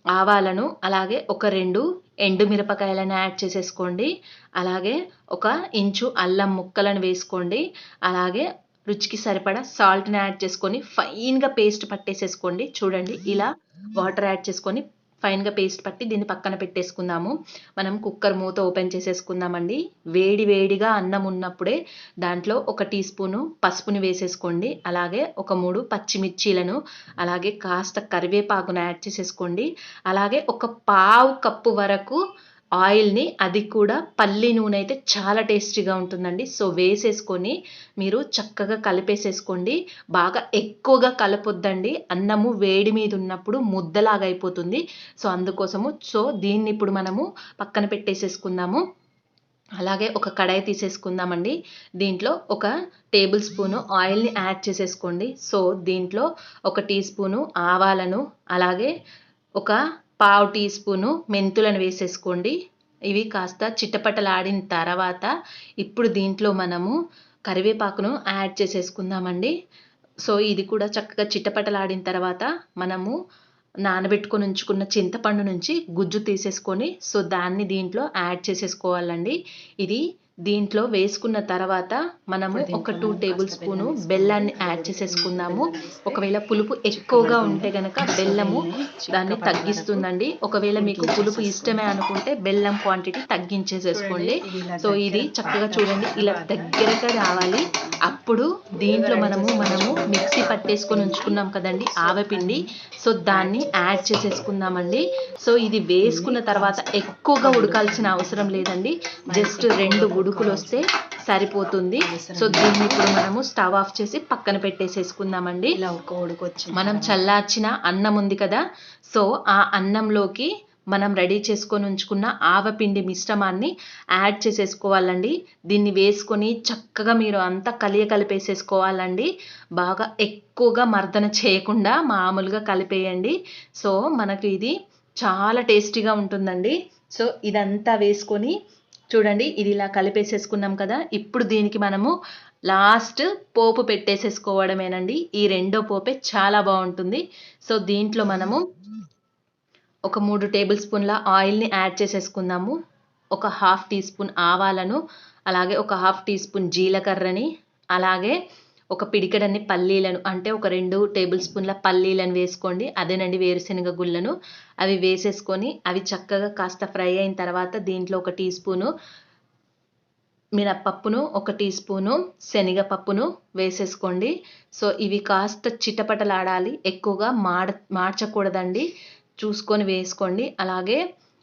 ఆవాలను, అలాగే ఒక 2 ఎండుమిరపకాయలను యాడ్ చేసేసుకోండి. అలాగే ఒక ఇంచు అల్లం ముక్కలను వేసుకోండి. అలాగే రుచికి సరిపడా సాల్ట్‌ని యాడ్ చేసుకొని ఫైన్‌గా పేస్ట్ పట్టేసేసుకోండి. చూడండి ఇలా వాటర్ యాడ్ చేసుకొని ఫైన్‌గా పేస్ట్ పట్టి దీన్ని పక్కన పెట్టేసుకుందాము. మనం కుక్కర్ మూత ఓపెన్ చేసేసుకుందామండి. వేడిగా అన్నం ఉన్నప్పుడే దాంట్లో 1 టీ స్పూను పసుపుని వేసేసుకోండి. అలాగే ఒక 3 పచ్చిమిర్చీలను, అలాగే కాస్త కరివేపాకును యాడ్ చేసేసుకోండి. అలాగే ఒక పావు కప్పు వరకు ఆయిల్‌ని, అది కూడా పల్లి నూనె అయితే చాలా టేస్టీగా ఉంటుందండి. సో వేసేసుకొని మీరు చక్కగా కలిపేసేసుకోండి. బాగా ఎక్కువగా కలపొద్దండి. అన్నము వేడి మీద ఉన్నప్పుడు ముద్దలాగా అయిపోతుంది. సో అందుకోసము దీన్ని ఇప్పుడు మనము పక్కన పెట్టేసేసుకుందాము. అలాగే ఒక కడాయి తీసేసుకుందామండి. దీంట్లో ఒక టేబుల్ స్పూను ఆయిల్‌ని యాడ్ చేసేసుకోండి. సో దీంట్లో 1 టీ స్పూను ఆవాలను, అలాగే ఒక పావు టీ స్పూను మెంతులను వేసేసుకోండి. ఇవి కాస్త చిటపటలాడిన తర్వాత ఇప్పుడు దీంట్లో మనము కరివేపాకును యాడ్ చేసేసుకుందామండి. సో ఇది కూడా చక్కగా చిటపటలాడిన తర్వాత మనము నానబెట్టుకొని ఉంచుకున్న చింతపండు నుంచి గుజ్జు తీసేసుకొని సో దాన్ని దీంట్లో యాడ్ చేసేసుకోవాలండి. ఇది దీంట్లో వేసుకున్న తర్వాత మనము ఒక 2 టేబుల్ స్పూను బెల్లాన్ని యాడ్ చేసేసుకుందాము. ఒకవేళ పులుపు ఎక్కువగా ఉంటే గనక బెల్లము దాన్ని తగ్గిస్తుందండి. ఒకవేళ మీకు పులుపు ఇష్టమే అనుకుంటే బెల్లం క్వాంటిటీ తగ్గించేసేసుకోండి. సో ఇది చక్కగా చూడండి ఇలా దగ్గరగా రావాలి. అప్పుడు దీంట్లో మనము మిక్సీ పట్టేసుకొని ఉంచుకున్నాం కదండి ఆవపిండి. సో దాన్ని యాడ్ చేసేసుకుందామండి. సో ఇది వేసుకున్న తర్వాత ఎక్కువగా ఉడకాల్సిన అవసరం లేదండి. జస్ట్ 2 ఉడుకులు వస్తే సరిపోతుంది. సో దీన్ని ఇప్పుడు మనము స్టవ్ ఆఫ్ చేసి పక్కన పెట్టేసేసుకుందామండి.
ఇలా ఒక ఉడుకొచ్చి
మనం చల్లార్చిన అన్నం ఉంది కదా, సో ఆ అన్నంలోకి మనం రెడీ చేసుకొని ఉంచుకున్న ఆవపిండి మిశ్రమాన్ని యాడ్ చేసేసుకోవాలండి. దీన్ని వేసుకొని చక్కగా మీరు అంతా కలిపేసేసుకోవాలండి. బాగా ఎక్కువగా మర్దన చేయకుండా మామూలుగా కలిపేయండి. సో మనకు ఇది చాలా టేస్టీగా ఉంటుందండి. సో ఇదంతా వేసుకొని చూడండి ఇది ఇలా కలిపేసేసుకున్నాం కదా. ఇప్పుడు దీనికి మనము లాస్ట్ పోపు పెట్టేసేసుకోవడమేనండి. ఈ రెండో పోపే చాలా బాగుంటుంది. సో దీంట్లో మనము ఒక 3 టేబుల్ స్పూన్ల ఆయిల్‌ని యాడ్ చేసేసుకుందాము. ఒక హాఫ్ టీ స్పూన్ ఆవాలను, అలాగే ఒక హాఫ్ టీ స్పూన్ జీలకర్రని, అలాగే ఒక పిడికెడన్ని పల్లీలను, అంటే ఒక 2 టేబుల్ స్పూన్ల పల్లీలను వేసుకోండి. అదేనండి వేరుశనగ గుళ్ళను. అవి వేసేసుకొని అవి చక్కగా కాస్త ఫ్రై అయిన తర్వాత దీంట్లో 1 టీ స్పూను మినప్పప్పును, 1 టీ స్పూను శనగపప్పును వేసేసుకోండి. సో ఇవి కాస్త చిటపటలాడాలి. ఎక్కువగా మార్చకూడదండి. చూసుకొని వేసుకోండి. అలాగే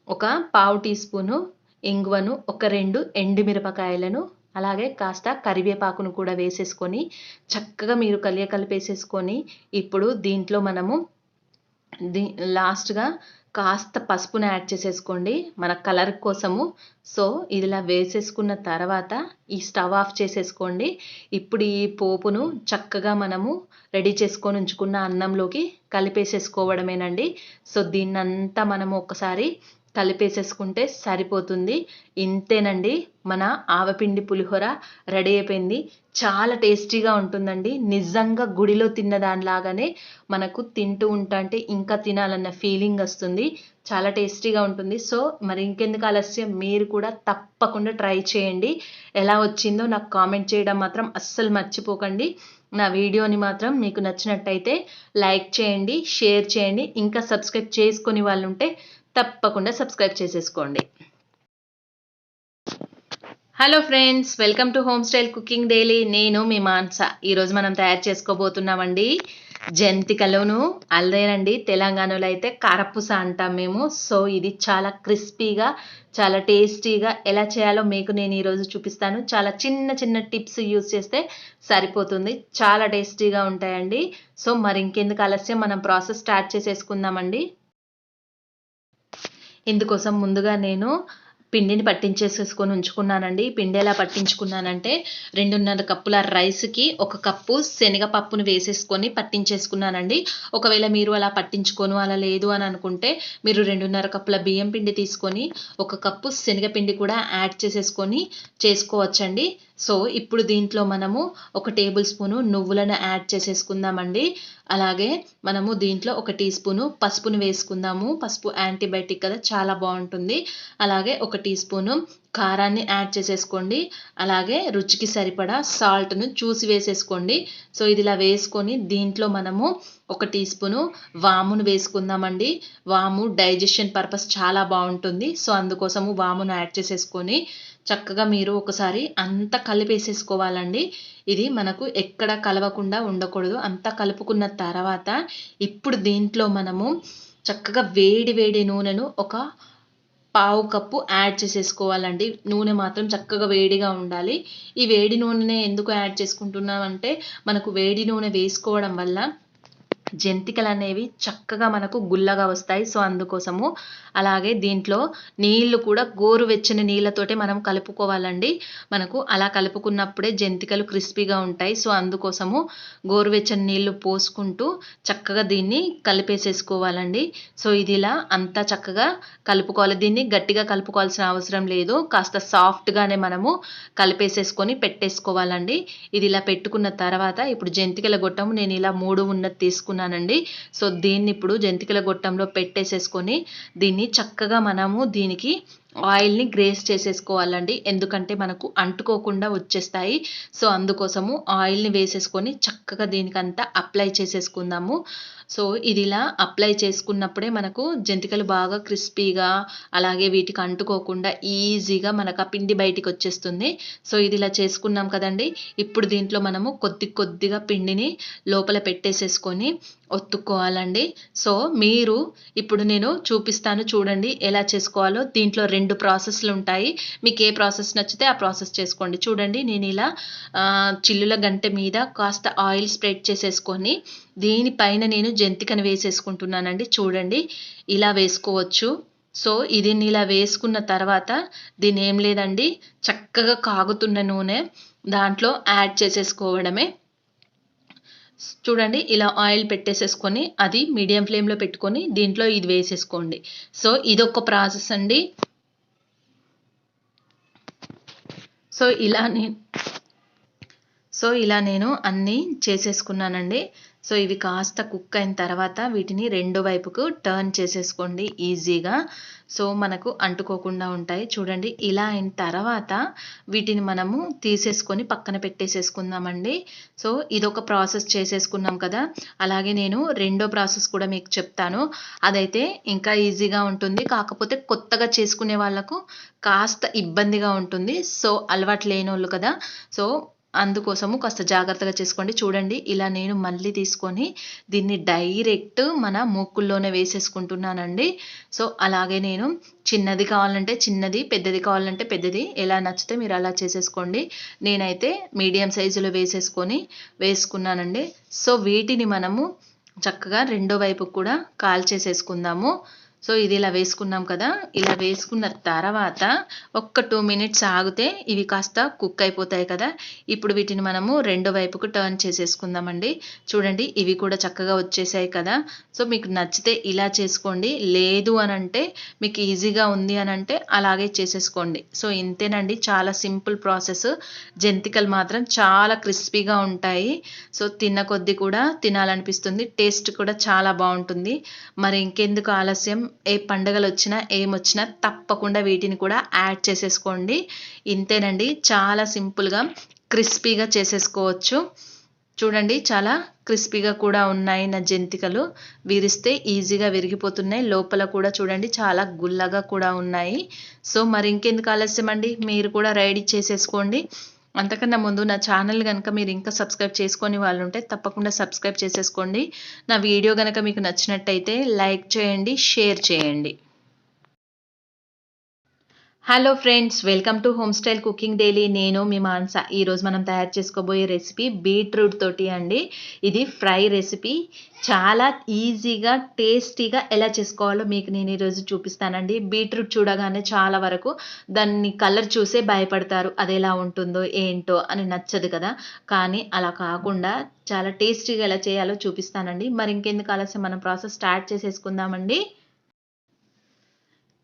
ఒక పావు టీ స్పూను ఇంగువను, ఒక 2 ఎండుమిరపకాయలను, అలాగే కాస్త కరివేపాకును కూడా వేసేసుకొని చక్కగా మీరు కలిపేసేసుకొని ఇప్పుడు దీంట్లో మనము లాస్ట్‌గా కాస్త పసుపుని యాడ్ చేసేసుకోండి మన కలర్ కోసము. సో ఇలా వేసేసుకున్న తర్వాత ఈ స్టవ్ ఆఫ్ చేసేసుకోండి. ఇప్పుడు ఈ పోపును చక్కగా మనము రెడీ చేసుకొని ఉంచుకున్న అన్నంలోకి కలిపేసేసుకోవడమేనండి. సో దీన్నంతా మనము ఒకసారి కలిపేసేసుకుంటే సరిపోతుంది. ఇంతేనండి, మన ఆవపిండి పులిహోర రెడీ అయిపోయింది. చాలా టేస్టీగా ఉంటుందండి. నిజంగా గుడిలో తిన్న దానిలాగానే మనకు తింటూ ఉంటే ఇంకా తినాలన్న ఫీలింగ్ వస్తుంది. చాలా టేస్టీగా ఉంటుంది. సో మరి ఇంకెందుకు ఆలస్యం, మీరు కూడా తప్పకుండా ట్రై చేయండి. ఎలా వచ్చిందో నాకు కామెంట్ చేయడం మాత్రం అస్సలు మర్చిపోకండి. నా వీడియోని మాత్రం మీకు నచ్చినట్టయితే లైక్ చేయండి, షేర్ చేయండి. ఇంకా సబ్స్క్రైబ్ చేసుకొని వాళ్ళు ఉంటే తప్పకుండా సబ్స్క్రైబ్ చేసేసుకోండి. Hello friends, welcome to home style cooking daily. నేను మీ మాన్స. ఈరోజు మనం తయారు చేసుకోబోతున్నామండి జంతికలోను అదేనండి, తెలంగాణలో అయితే కారపూస అంటాం మేము. సో ఇది చాలా క్రిస్పీగా, చాలా టేస్టీగా ఎలా చేయాలో మీకు నేను ఈరోజు చూపిస్తాను. చాలా చిన్న చిన్న టిప్స్ యూస్ చేస్తే సరిపోతుంది. చాలా టేస్టీగా ఉంటాయండి. సో మరి ఇంకెందుకు ఆలస్యం, మనం ప్రాసెస్ స్టార్ట్ చేసేసుకుందామండి. ఇందుకోసం ముందుగా నేను పిండిని పట్టించేసేసుకొని ఉంచుకున్నానండి. పిండి ఎలా పట్టించుకున్నానంటే 2.5 కప్పుల రైస్కి 1 కప్పు శనగపప్పును వేసేసుకొని పట్టించేసుకున్నానండి. ఒకవేళ మీరు అలా పట్టించుకోను అలా లేదు అని అనుకుంటే మీరు 2.5 కప్పుల బియ్యం పిండి తీసుకొని 1 కప్పు శనగపిండి కూడా యాడ్ చేసేసుకొని చేసుకోవచ్చండి. సో ఇప్పుడు దీంట్లో మనము 1 టేబుల్ స్పూను నువ్వులను యాడ్ చేసేసుకుందామండి. అలాగే మనము దీంట్లో 1 టీ స్పూను పసుపును వేసుకుందాము. పసుపు యాంటీబయాటిక్ కదా, చాలా బాగుంటుంది. అలాగే 1 టీ స్పూను కారాన్ని యాడ్ చేసేసుకోండి. అలాగే రుచికి సరిపడా సాల్ట్ను చూసి వేసేసుకోండి. సో ఇది ఇలా వేసుకొని దీంట్లో మనము 1 టీ స్పూను వామును వేసుకుందామండి. వాము డైజెషన్ పర్పస్ చాలా బాగుంటుంది. సో అందుకోసము వామును యాడ్ చేసేసుకొని చక్కగా మీరు ఒకసారి అంతా కలిపేసేసుకోవాలండి. ఇది మనకు ఎక్కడ కలవకుండా ఉండకూడదు. అంతా కలుపుకున్న తర్వాత ఇప్పుడు దీంట్లో మనము చక్కగా వేడి వేడి నూనెను ఒక పావు కప్పు యాడ్ చేసేసుకోవాలండి. నూనె మాత్రం చక్కగా వేడిగా ఉండాలి. ఈ వేడి నూనెనే ఎందుకు యాడ్ చేసుకుంటున్నామంటే మనకు వేడి నూనె వేసుకోవడం వల్ల జంతికలు అనేవి చక్కగా మనకు గుల్లగా వస్తాయి. సో అందుకోసము. అలాగే దీంట్లో నీళ్లు కూడా గోరువెచ్చని నీళ్ళతోటే మనం కలుపుకోవాలండి. మనకు అలా కలుపుకున్నప్పుడే జంతికలు క్రిస్పీగా ఉంటాయి. సో అందుకోసము గోరువెచ్చని నీళ్లు పోసుకుంటూ చక్కగా దీన్ని కలిపేసేసుకోవాలండి. సో ఇది ఇలా అంతా చక్కగా కలుపుకోవాలి. దీన్ని గట్టిగా కలుపుకోవాల్సిన అవసరం లేదు. కాస్త సాఫ్ట్గానే మనము కలిపేసేసుకొని పెట్టేసుకోవాలండి. ఇది ఇలా పెట్టుకున్న తర్వాత ఇప్పుడు జంతికల గొట్టం నేను ఇలా 3 ఉన్నది తీసుకున్నానండి. సో దీన్ని ఇప్పుడు జంతికల గొట్టంలో పెట్టేసేసుకొని దీన్ని చక్కగా మనము దీనికి ఆయిల్ని గ్రేస్ చేసేసుకోవాలండి. ఎందుకంటే మనకు అంటుకోకుండా వచ్చేస్తాయి. సో అందుకోసము ఆయిల్ని వేసేసుకొని చక్కగా దీనికంతా అప్లై చేసేసుకుందాము. సో ఇది ఇలా అప్లై చేసుకున్నప్పుడే మనకు జంతికలు బాగా క్రిస్పీగా, అలాగే వీటికి అంటుకోకుండా ఈజీగా మనకు ఆ పిండి బయటికి వచ్చేస్తుంది. సో ఇది ఇలా చేసుకున్నాం కదండి. ఇప్పుడు దీంట్లో మనము కొద్దిగా పిండిని లోపల పెట్టేసేసుకొని ఒత్తుకోవాలండి. సో మీరు ఇప్పుడు నేను చూపిస్తాను చూడండి ఎలా చేసుకోవాలో. దీంట్లో 2 ప్రాసెస్లు ఉంటాయి. మీకు ఏ ప్రాసెస్ నచ్చితే ఆ ప్రాసెస్ చేసుకోండి. చూడండి నేను ఇలా చిల్లుల గంటె మీద కాస్త ఆయిల్ స్ప్రెడ్ చేసేసుకొని దీనిపైన నేను జంతికను వేసేసుకుంటున్నానండి. చూడండి ఇలా వేసుకోవచ్చు. సో ఇది ఇలా వేసుకున్న తర్వాత దీన్ని ఏం లేదండి, చక్కగా కాగుతున్న నూనె దాంట్లో యాడ్ చేసేసుకోవడమే. చూడండి ఇలా ఆయిల్ పెట్టేసేసుకొని అది మీడియం ఫ్లేమ్లో పెట్టుకొని దీంట్లో ఇది వేసేసుకోండి. సో ఇదొక ప్రాసెస్ అండి. సో ఇలా నేను అన్నీ చేసేసుకున్నానండి. సో ఇవి కాస్త కుక్ అయిన తర్వాత వీటిని రెండో వైపుకు టర్న్ చేసేసుకోండి ఈజీగా. సో మనకు అంటుకోకుండా ఉంటాయి. చూడండి ఇలా అయిన తర్వాత వీటిని మనము తీసేసుకొని పక్కన పెట్టేసేసుకుందామండి. సో ఇదొక ప్రాసెస్ చేసేసుకున్నాం కదా. అలాగే నేను రెండో ప్రాసెస్ కూడా మీకు చెప్తాను. అదైతే ఇంకా ఈజీగా ఉంటుంది. కాకపోతే కొత్తగా చేసుకునే వాళ్ళకు కాస్త ఇబ్బందిగా ఉంటుంది. సో అలవాటు లేనోళ్ళు కదా. సో అందుకోసము కాస్త జాగ్రత్తగా చేసుకోండి. చూడండి ఇలా నేను మళ్ళీ తీసుకొని దీన్ని డైరెక్ట్ మన మూకుల్లోనే వేసేసుకుంటున్నానండి. సో అలాగే నేను చిన్నది కావాలంటే చిన్నది, పెద్దది కావాలంటే పెద్దది, ఎలా నచ్చితే మీరు అలా చేసేసుకోండి. నేనైతే మీడియం సైజులో వేసుకున్నానండి. సో వీటిని మనము చక్కగా రెండో వైపు కూడా కాల్చేసేసుకుందాము. సో ఇది ఇలా వేసుకున్నాం కదా. ఇలా వేసుకున్న తర్వాత ఒక్క 2 మినిట్స్ ఆగితే ఇవి కాస్త కుక్ అయిపోతాయి కదా. ఇప్పుడు వీటిని మనము రెండో వైపుకు టర్న్ చేసేసుకుందామండి. చూడండి ఇవి కూడా చక్కగా వచ్చేసాయి కదా. సో మీకు నచ్చితే ఇలా చేసుకోండి, లేదు అని అంటే మీకు ఈజీగా ఉంది అని అంటే అలాగే చేసేసుకోండి. సో ఇంతేనండి, చాలా సింపుల్ ప్రాసెస్. జంతికలు మాత్రం చాలా క్రిస్పీగా ఉంటాయి. సో తిన్న కొద్దీ కూడా తినాలనిపిస్తుంది. టేస్ట్ కూడా చాలా బాగుంటుంది. మరి ఇంకెందుకు ఆలస్యం, ఏ పండుగలు వచ్చినా ఏమొచ్చినా తప్పకుండా వీటిని కూడా యాడ్ చేసేసుకోండి. ఇంతేనండి, చాలా సింపుల్గా క్రిస్పీగా చేసేసుకోవచ్చు. చూడండి చాలా క్రిస్పీగా కూడా ఉన్నాయి నా జంతికలు. విరిస్తే ఈజీగా విరిగిపోతున్నాయి. లోపల కూడా చూడండి చాలా గుల్లగా కూడా ఉన్నాయి. సో మరి ఇంకెందుకు ఆలస్యం అండి, మీరు కూడా రెడీ చేసేసుకోండి. అంతకన్నా ముందు నా ఛానల్ కనుక మీరు ఇంకా సబ్స్క్రైబ్ చేసుకొని వాళ్ళు ఉంటే తప్పకుండా సబ్స్క్రైబ్ చేసేసుకోండి. నా వీడియో కనుక మీకు నచ్చినట్టయితే లైక్ చేయండి, షేర్ చేయండి. Hello friends, welcome to home style cooking daily. నేను మీ మాన్సా. ఈరోజు మనం తయారు చేసుకోబోయే రెసిపీ బీట్రూట్ తోటి అండి. ఇది ఫ్రై రెసిపీ. చాలా ఈజీగా టేస్టీగా ఎలా చేసుకోవాలో మీకు నేను ఈరోజు చూపిస్తానండి. బీట్రూట్ చూడగానే చాలా వరకు దాన్ని కలర్ చూసే భయపడతారు, అది ఎలా ఉంటుందో ఏంటో అని, నచ్చదు కదా. కానీ అలా కాకుండా చాలా టేస్టీగా ఎలా చేయాలో చూపిస్తానండి. మరి ఇంకెందుకు ఆలస్యం, మనం ప్రాసెస్ స్టార్ట్ చేసేసుకుందామండి.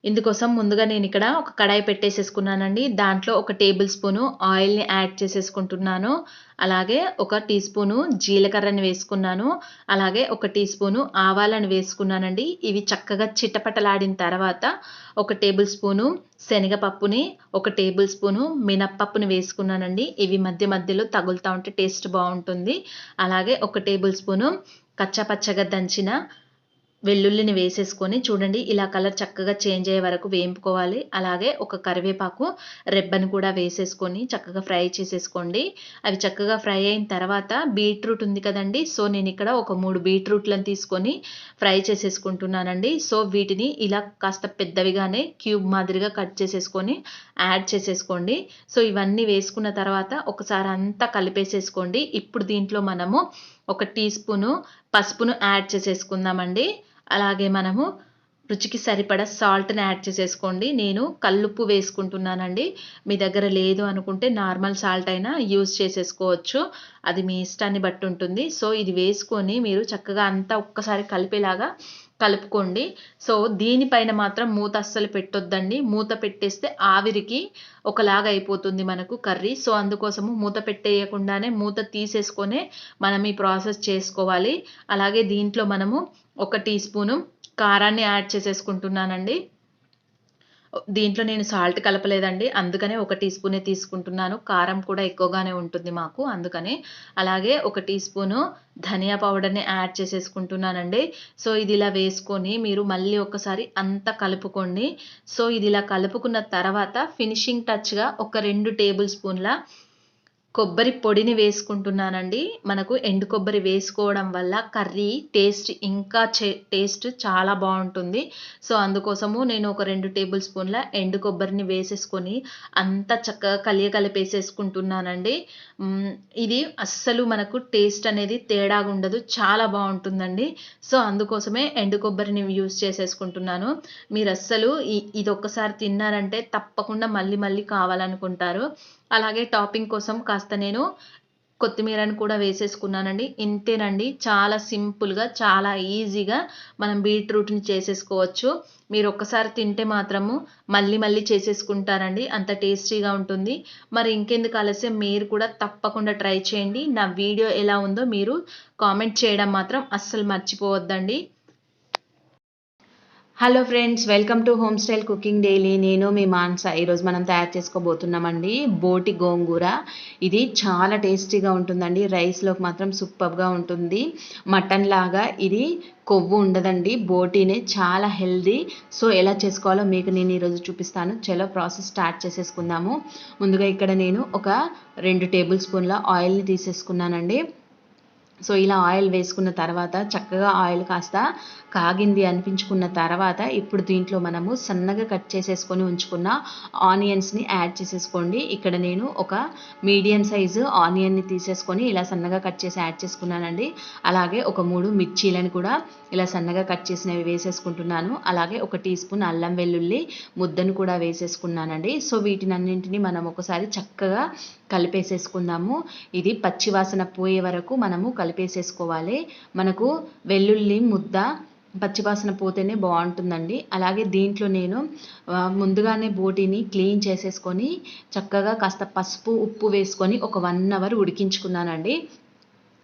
ఇందుకోసం ముందుగా నేను ఇక్కడ ఒక కడాయి పెట్టేసేసుకున్నానండి. దాంట్లో ఒక టేబుల్ స్పూను ఆయిల్ని యాడ్ చేసేసుకుంటున్నాను. అలాగే ఒక టీ స్పూను జీలకర్రని వేసుకున్నాను. అలాగే ఒక టీ స్పూను ఆవాలను వేసుకున్నానండి. ఇవి చక్కగా చిటపటలాడిన తర్వాత ఒక టేబుల్ స్పూను శనగపప్పుని, ఒక టేబుల్ స్పూను మినప్పప్పుని వేసుకున్నానండి. ఇవి మధ్య మధ్యలో తగులుతూ ఉంటే టేస్ట్ బాగుంటుంది. అలాగే ఒక టేబుల్ స్పూను కచ్చాపచ్చగా దంచిన వెల్లుల్లిని వేసేసుకొని చూడండి, ఇలా కలర్ చక్కగా చేంజ్ అయ్యే వరకు వేయించుకోవాలి. అలాగే ఒక కరివేపాకు రెబ్బను కూడా వేసేసుకొని చక్కగా ఫ్రై చేసేసుకోండి. అవి చక్కగా ఫ్రై అయిన తర్వాత బీట్రూట్ ఉంది కదండి, సో నేను ఇక్కడ ఒక 3 బీట్రూట్లను తీసుకొని ఫ్రై చేసేసుకుంటున్నానండి. సో వీటిని ఇలా కాస్త పెద్దవిగానే క్యూబ్ మాదిరిగా కట్ చేసేసుకొని యాడ్ చేసేసుకోండి. సో ఇవన్నీ వేసుకున్న తర్వాత ఒకసారి అంతా కలిపేసేసుకోండి. ఇప్పుడు దీంట్లో మనము ఒక టీ స్పూను పసుపును యాడ్ చేసేసుకుందామండి. అలాగే మనము రుచికి సరిపడా సాల్ట్ని యాడ్ చేసేసుకోండి. నేను కల్లుప్పు వేసుకుంటున్నానండి. మీ దగ్గర లేదు అనుకుంటే నార్మల్ సాల్ట్ అయినా యూజ్ చేసేసుకోవచ్చు, అది మీ ఇష్టాన్ని బట్టి ఉంటుంది. సో ఇది వేసుకొని మీరు చక్కగా అంతా ఒక్కసారి కలిపేలాగా కలుపుకోండి. సో దీనిపైన మాత్రం మూత అస్సలు పెట్టొద్దండి. మూత పెట్టేస్తే ఆవిరికి ఒకలాగా అయిపోతుంది మనకు కర్రీ. సో అందుకోసము మూత పెట్టేయకుండానే మూత తీసేసుకొనే మనం ఈ ప్రాసెస్ చేసుకోవాలి. అలాగే దీంట్లో మనము ఒక టీ స్పూను కారాన్ని యాడ్ చేసేసుకుంటున్నానండి. దీంట్లో నేను సాల్ట్ కలపలేదండి, అందుకనే ఒక టీ స్పూనే తీసుకుంటున్నాను. కారం కూడా ఎక్కువగానే ఉంటుంది మాకు, అందుకనే. అలాగే ఒక టీ స్పూను ధనియా పౌడర్ని యాడ్ చేసేసుకుంటున్నానండి. సో ఇది ఇలా వేసుకొని మీరు మళ్ళీ ఒకసారి అంతా కలుపుకోండి. సో ఇది ఇలా కలుపుకున్న తర్వాత ఫినిషింగ్ టచ్గా ఒక 2 టేబుల్ స్పూన్ల కొబ్బరి పొడిని వేసుకుంటున్నానండి. మనకు ఎండు కొబ్బరి వేసుకోవడం వల్ల కర్రీ టేస్ట్ ఇంకా టేస్ట్ చాలా బాగుంటుంది. సో అందుకోసము నేను ఒక 2 టేబుల్ స్పూన్ల ఎండు కొబ్బరిని వేసేసుకొని అంతా చక్కగా కలిపేసేసుకుంటున్నానండి. ఇది అస్సలు మనకు టేస్ట్ అనేది తేడాగా ఉండదు, చాలా బాగుంటుందండి. సో అందుకోసమే ఎండు కొబ్బరిని యూజ్ చేసేసుకుంటున్నాను. మీరు అస్సలు ఇది ఒక్కసారి తిన్నారంటే తప్పకుండా మళ్ళీ మళ్ళీ కావాలనుకుంటారు. అలాగే టాపింగ్ కోసం కాస్త నేను కొత్తిమీరని కూడా వేసేసుకున్నానండి. ఇంతేనండి, చాలా సింపుల్గా చాలా ఈజీగా మనం బీట్రూట్ని చేసేసుకోవచ్చు. మీరు ఒక్కసారి తింటే మాత్రము మళ్ళీ మళ్ళీ చేసేసుకుంటారండి, అంత టేస్టీగా ఉంటుంది. మరి ఇంకెందుకు ఆలస్యం, మీరు కూడా తప్పకుండా ట్రై చేయండి. నా వీడియో ఎలా ఉందో మీరు కామెంట్ చేయడం మాత్రం అస్సలు మర్చిపోవద్దండి. Hello friends, welcome to home style cooking daily. నేను మీ మాన్సా. ఈరోజు మనం తయారు చేసుకోబోతున్నామండి బోటి గోంగూర. ఇది చాలా టేస్టీగా ఉంటుందండి. రైస్లోకి మాత్రం సూపర్గా ఉంటుంది. మటన్ లాగా ఇది కొవ్వు ఉండదండి, బోటీనే, చాలా హెల్దీ. సో ఎలా చేసుకోవాలో మీకు నేను ఈరోజు చూపిస్తాను. చలో ప్రాసెస్ స్టార్ట్ చేసేసుకుందాము. ముందుగా ఇక్కడ నేను ఒక 2 టేబుల్ స్పూన్ల ఆయిల్ని తీసేసుకున్నానండి. సో ఇలా ఆయిల్ వేసుకున్న తర్వాత చక్కగా ఆయిల్ కాస్త కాగింది అనిపించుకున్న తర్వాత ఇప్పుడు దీంట్లో మనము సన్నగా కట్ చేసేసుకొని ఉంచుకున్న ఆనియన్స్ని యాడ్ చేసేసుకోండి. ఇక్కడ నేను ఒక మీడియం సైజు ఆనియన్ని తీసేసుకొని ఇలా సన్నగా కట్ చేసి యాడ్ చేసుకున్నానండి. అలాగే ఒక 3 మిర్చీలను కూడా ఇలా సన్నగా కట్ చేసినవి వేసేసుకుంటున్నాను. అలాగే ఒక టీ స్పూన్ అల్లం వెల్లుల్లి ముద్దను కూడా వేసేసుకున్నానండి. సో వీటినన్నింటినీ మనం ఒకసారి చక్కగా కలిపేసేసుకుందాము. ఇది పచ్చివాసన పోయే వరకు మనము కలిపేసేసుకోవాలి. మనకు వెల్లుల్లి ముద్ద పచ్చివాసన పోతేనే బాగుంటుందండి. అలాగే దీంట్లో నేను ముందుగానే బోటీని క్లీన్ చేసేసుకొని చక్కగా కాస్త పసుపు ఉప్పు వేసుకొని ఒక 1 అవర్ ఉడికించుకున్నానండి.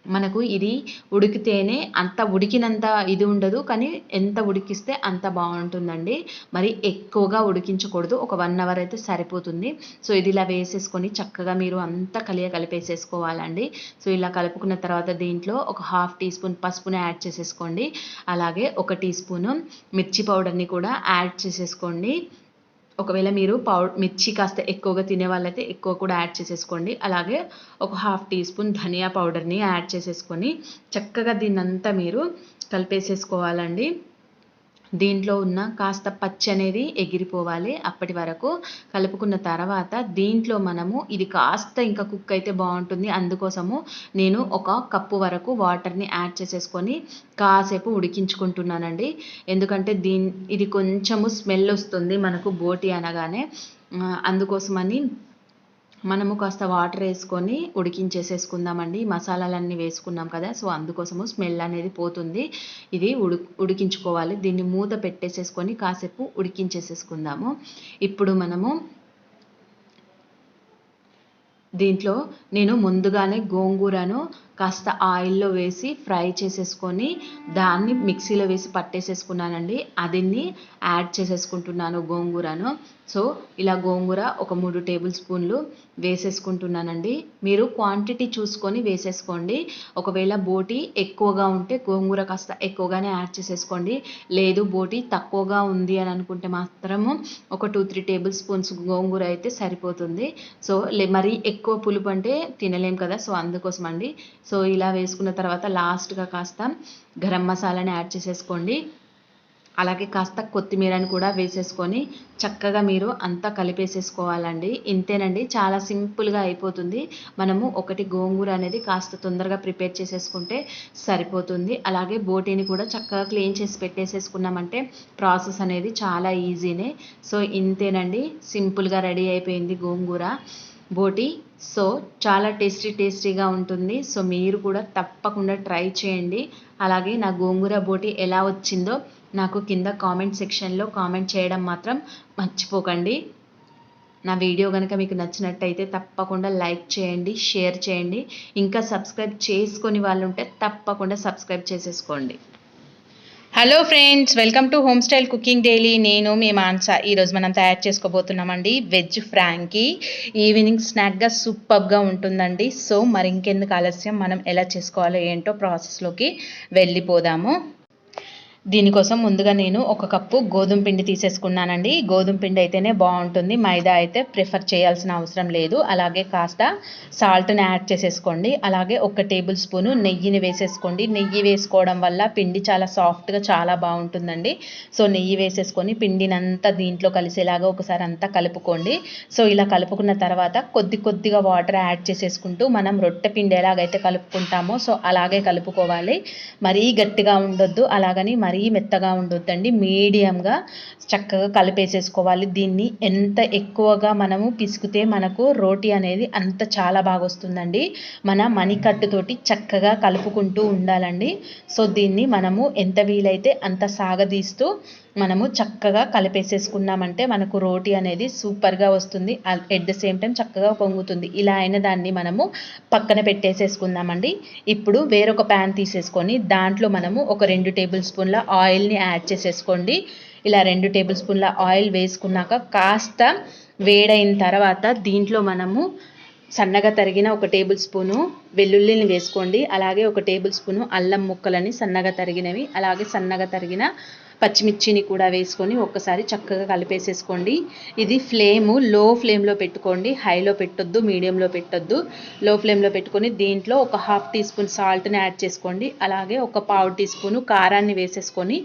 మనకు ఇది ఉడికితేనే, అంత ఉడికినంత ఇది ఉండదు, కానీ ఎంత ఉడికిస్తే అంత బాగుంటుందండి. మరి ఎక్కువగా ఉడికించకూడదు, ఒక 1 అవర్ అయితే సరిపోతుంది. సో ఇది ఇలా వేసేసుకొని చక్కగా మీరు అంతా కలిపేసేసుకోవాలండి. సో ఇలా కలుపుకున్న తర్వాత దీంట్లో ఒక 1/2 టీ స్పూన్ పసుపుని యాడ్ చేసేసుకోండి. అలాగే ఒక టీ స్పూను మిర్చి పౌడర్ని కూడా యాడ్ చేసేసుకోండి. ఒకవేళ మీరు మిర్చి కాస్త ఎక్కువగా తినే వాళ్ళైతే ఎక్కువ కూడా యాడ్ చేసేసుకోండి. అలాగే ఒక 1/2 టీ స్పూన్ ధనియా పౌడర్ని యాడ్ చేసేసుకొని చక్కగా దీన్నంతా మీరు కలిపేసేసుకోవాలండి. దీంట్లో ఉన్న కాస్త పచ్చి అనేది ఎగిరిపోవాలి. అప్పటి వరకు కలుపుకున్న తర్వాత దీంట్లో మనము ఇది కాస్త ఇంకా కుక్ అయితే బాగుంటుంది. అందుకోసము నేను 1 కప్పు వరకు వాటర్ని యాడ్ చేసేసుకొని కాసేపు ఉడికించుకుంటున్నానండి. ఎందుకంటే ఇది కొంచెము స్మెల్ వస్తుంది మనకు బోటి అనగానే. అందుకోసమని మనము కాస్త వాటర్ వేసుకొని ఉడికించేసేసుకుందామండి. మసాలాలన్నీ వేసుకున్నాం కదా, సో అందుకోసము స్మెల్ అనేది పోతుంది. ఇది ఉడికించుకోవాలి. దీన్ని మూత పెట్టేసేసుకొని కాసేపు ఉడికించేసేసుకుందాము. ఇప్పుడు మనము దీంట్లో నేను ముందుగానే గోంగూరను కాస్త ఆయిల్లో వేసి ఫ్రై చేసేసుకొని దాన్ని మిక్సీలో వేసి పట్టేసేసుకున్నానండి. అదిన్ని యాడ్ చేసేసుకుంటున్నాను గోంగూరను. సో ఇలా గోంగూర ఒక 3 టేబుల్ స్పూన్లు వేసేసుకుంటున్నానండి. మీరు క్వాంటిటీ చూసుకొని వేసేసుకోండి. ఒకవేళ బోటి ఎక్కువగా ఉంటే గోంగూర కాస్త ఎక్కువగానే యాడ్ చేసేసుకోండి. లేదు బోటి తక్కువగా ఉంది అని అనుకుంటే మాత్రము ఒక 2-3 టేబుల్ స్పూన్స్ గోంగూర అయితే సరిపోతుంది. సో మరీ ఎక్కువ పులుపు అంటే తినలేం కదా, సో అందుకోసం అండి. సో ఇలా వేసుకున్న తర్వాత లాస్ట్గా కాస్త గరం మసాలాని యాడ్ చేసేసుకోండి. అలాగే కాస్త కొత్తిమీరని కూడా వేసేసుకొని చక్కగా మీరు అంతా కలిపేసేసుకోవాలండి. ఇంతేనండి, చాలా సింపుల్గా అయిపోతుంది. మనము ఒకటి గోంగూర అనేది కాస్త తొందరగా ప్రిపేర్ చేసేసుకుంటే సరిపోతుంది. అలాగే బోటీని కూడా చక్కగా క్లీన్ చేసి పెట్టేసేసుకున్నామంటే ప్రాసెస్ అనేది చాలా ఈజీనే. సో ఇంతేనండి, సింపుల్గా రెడీ అయిపోయింది గోంగూర బోటి. సో చాలా టేస్టీగా ఉంటుంది. సో మీరు కూడా తప్పకుండా ట్రై చేయండి. అలాగే నా గోంగూర బోటి ఎలా వచ్చిందో నాకు కింద కామెంట్ సెక్షన్లో కామెంట్ చేయడం మాత్రం మర్చిపోకండి. నా వీడియో కనుక మీకు నచ్చినట్టయితే తప్పకుండా లైక్ చేయండి, షేర్ చేయండి. ఇంకా సబ్స్క్రైబ్ చేసుకొని వాళ్ళు ఉంటే తప్పకుండా సబ్స్క్రైబ్ చేసేసుకోండి.
Hello friends, welcome to home style cooking daily. నేను మీ మాన్సా. ఈరోజు మనం తయారు చేసుకోబోతున్నామండి వెజ్ ఫ్రాంకీ. ఈవినింగ్ స్నాక్గా సూపర్గా ఉంటుందండి. సో మరి ఇంకెందుకు ఆలస్యం, మనం ఎలా చేసుకోవాలో ఏంటో ప్రాసెస్లోకి వెళ్ళిపోదాము. దీనికోసం ముందుగా నేను 1 కప్పు గోధుమ పిండి తీసేసుకున్నానండి. గోధుమ పిండి అయితేనే బాగుంటుంది, మైదా అయితే ప్రిఫర్ చేయాల్సిన అవసరం లేదు. అలాగే కాస్త సాల్ట్ని యాడ్ చేసేసుకోండి. అలాగే 1 టేబుల్ స్పూను నెయ్యిని వేసేసుకోండి. నెయ్యి వేసుకోవడం వల్ల పిండి చాలా సాఫ్ట్గా చాలా బాగుంటుందండి. సో నెయ్యి వేసేసుకొని పిండినంతా దీంట్లో కలిసేలాగా ఒకసారి అంతా కలుపుకోండి. సో ఇలా కలుపుకున్న తర్వాత కొద్దిగా వాటర్ యాడ్ చేసేసుకుంటూ మనం రొట్టె పిండి ఎలాగైతే కలుపుకుంటామో సో అలాగే కలుపుకోవాలి. మరీ గట్టిగా ఉండొద్దు, అలాగని మరీ మెత్తగా ఉండొద్దండి. మీడియంగా చక్కగా కలిపేసేసుకోవాలి. దీన్ని ఎంత ఎక్కువగా మనము పిసికితే మనకు రోటీ అనేది అంత చాలా బాగా వస్తుందండి. మన మణికట్టుతోటి చక్కగా కలుపుకుంటూ ఉండాలండి. సో దీన్ని మనము ఎంత వీలైతే అంత సాగదీస్తూ మనము చక్కగా కలిపేసేసుకున్నామంటే మనకు రోటీ అనేది సూపర్గా వస్తుంది. ఎట్ ద సేమ్ టైం చక్కగా పొంగుతుంది. ఇలా అయిన దాన్ని మనము పక్కన పెట్టేసేసుకుందామండి. ఇప్పుడు వేరొక ప్యాన్ తీసేసుకొని దాంట్లో మనము ఒక 2 టేబుల్ స్పూన్ల ఆయిల్ని యాడ్ చేసేసుకోండి. ఇలా 2 టేబుల్ స్పూన్ల ఆయిల్ వేసుకున్నాక కాస్త వేడైన తర్వాత దీంట్లో మనము సన్నగా తరిగిన 1 టేబుల్ స్పూను వెల్లుల్లిని వేసుకోండి. అలాగే 1 టేబుల్ స్పూను అల్లం ముక్కలని సన్నగా తరిగినవి, అలాగే సన్నగా తరిగిన పచ్చిమిర్చిని కూడా వేసుకొని ఒక్కసారి చక్కగా కలిపేసేసుకోండి. ఇది లో ఫ్లేమ్లో పెట్టుకోండి, హైలో పెట్టొద్దు, మీడియంలో పెట్టొద్దు. లో ఫ్లేమ్లో పెట్టుకొని దీంట్లో ఒక 1/2 టీ స్పూన్ సాల్ట్ని యాడ్ చేసుకోండి. అలాగే ఒక 1/4 టీ స్పూను కారాన్ని వేసేసుకొని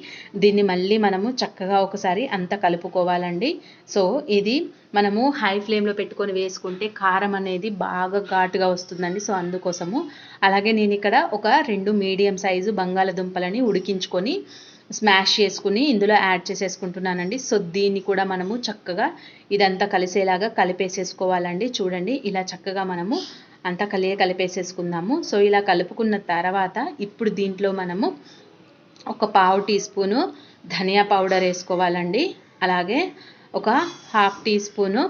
దీన్ని మళ్ళీ మనము చక్కగా ఒకసారి అంతా కలుపుకోవాలండి. సో ఇది మనము హై ఫ్లేమ్లో పెట్టుకొని వేసుకుంటే కారం అనేది బాగా ఘాటుగా వస్తుందండి. సో అందుకోసము. అలాగే నేను ఇక్కడ ఒక 2 మీడియం సైజు బంగాళదుంపలని ఉడికించుకొని స్మాష్ చేసుకుని ఇందులో యాడ్ చేసేసుకుంటున్నానండి. సో దీన్ని కూడా మనము చక్కగా ఇదంతా కలిసేలాగా కలిపేసేసుకోవాలండి. చూడండి, ఇలా చక్కగా మనము అంతా కలిపేసేసుకుందాము. సో ఇలా కలుపుకున్న తర్వాత ఇప్పుడు దీంట్లో మనము ఒక 1/2 టీ స్పూను ధనియా పౌడర్ వేసుకోవాలండి. అలాగే ఒక 1/2 టీ స్పూను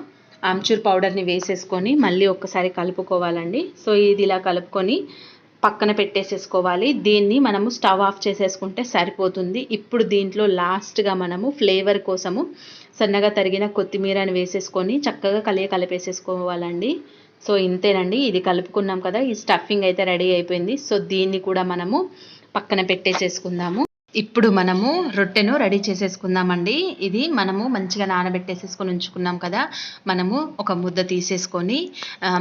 ఆమ్చూర్ పౌడర్ని వేసేసుకొని మళ్ళీ ఒక్కసారి కలుపుకోవాలండి. సో ఇది ఇలా కలుపుకొని పక్కన పెట్టేసేసుకోవాలి. దీన్ని మనము స్టవ్ ఆఫ్ చేసేసుకుంటే సరిపోతుంది. ఇప్పుడు దీంట్లో లాస్ట్గా మనము ఫ్లేవర్ కోసము సన్నగా తరిగిన కొత్తిమీరని వేసేసుకొని చక్కగా కలిపేసేసుకోవాలండి. సో ఇంతేనండి, ఇది కలుపుకున్నాం కదా, ఈ స్టఫింగ్ అయితే రెడీ అయిపోయింది. సో దీన్ని కూడా మనము పక్కన పెట్టేసేసుకుందాము. ఇప్పుడు మనము రొట్టెను రెడీ చేసేసుకుందామండి. ఇది మనము మంచిగా నానబెట్టేసేసుకొని ఉంచుకున్నాం కదా, మనము ఒక ముద్ద తీసేసుకొని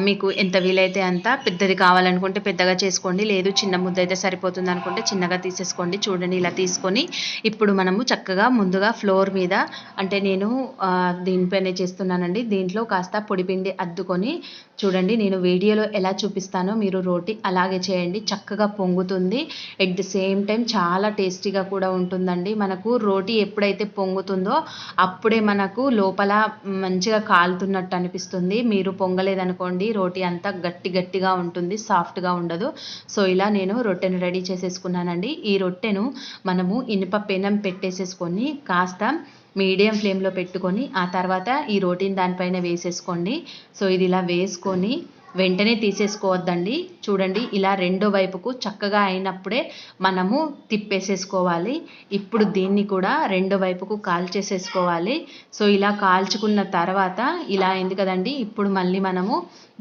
మీకు ఎంత వీలైతే అంత పెద్దది కావాలనుకుంటే పెద్దగా చేసుకోండి, లేదు చిన్న ముద్ద అయితే సరిపోతుంది అనుకుంటే చిన్నగా తీసేసుకోండి. చూడండి ఇలా తీసుకొని ఇప్పుడు మనము చక్కగా ముందుగా ఫ్లోర్ మీద, అంటే నేను దీనిపైనే చేస్తున్నానండి, దీంట్లో కాస్త పొడిపిండి అద్దుకొని చూడండి నేను వీడియోలో ఎలా చూపిస్తానో మీరు రోటీ అలాగే చేయండి. చక్కగా పొంగుతుంది, ఎట్ ది సేమ్ టైం చాలా టేస్టీగా కూడా ఉంటుందండి. మనకు రోటీ ఎప్పుడైతే పొంగుతుందో అప్పుడే మనకు లోపల మంచిగా కాలుతున్నట్టు అనిపిస్తుంది. మీరు పొంగలేదనుకోండి రోటీ అంతా గట్టిగా ఉంటుంది, సాఫ్ట్గా ఉండదు. సో ఇలా నేను రొట్టెను రెడీ చేసేసుకున్నానండి. ఈ రొట్టెను మనము ఇనుప పెనం పెట్టేసేసుకొని కాస్త మీడియం ఫ్లేమ్లో పెట్టుకొని ఆ తర్వాత ఈ రోటీని దానిపైన వేసేసుకోండి. సో ఇది ఇలా వేసుకొని వెంటనే తీసేసుకోవద్దండి. చూడండి ఇలా రెండో వైపుకు చక్కగా అయినప్పుడే మనము తిప్పేసేసుకోవాలి. ఇప్పుడు దీన్ని కూడా రెండో వైపుకు కాల్చేసేసుకోవాలి. సో ఇలా కాల్చుకున్న తర్వాత ఇలా అయింది కదండి, ఇప్పుడు మళ్ళీ మనము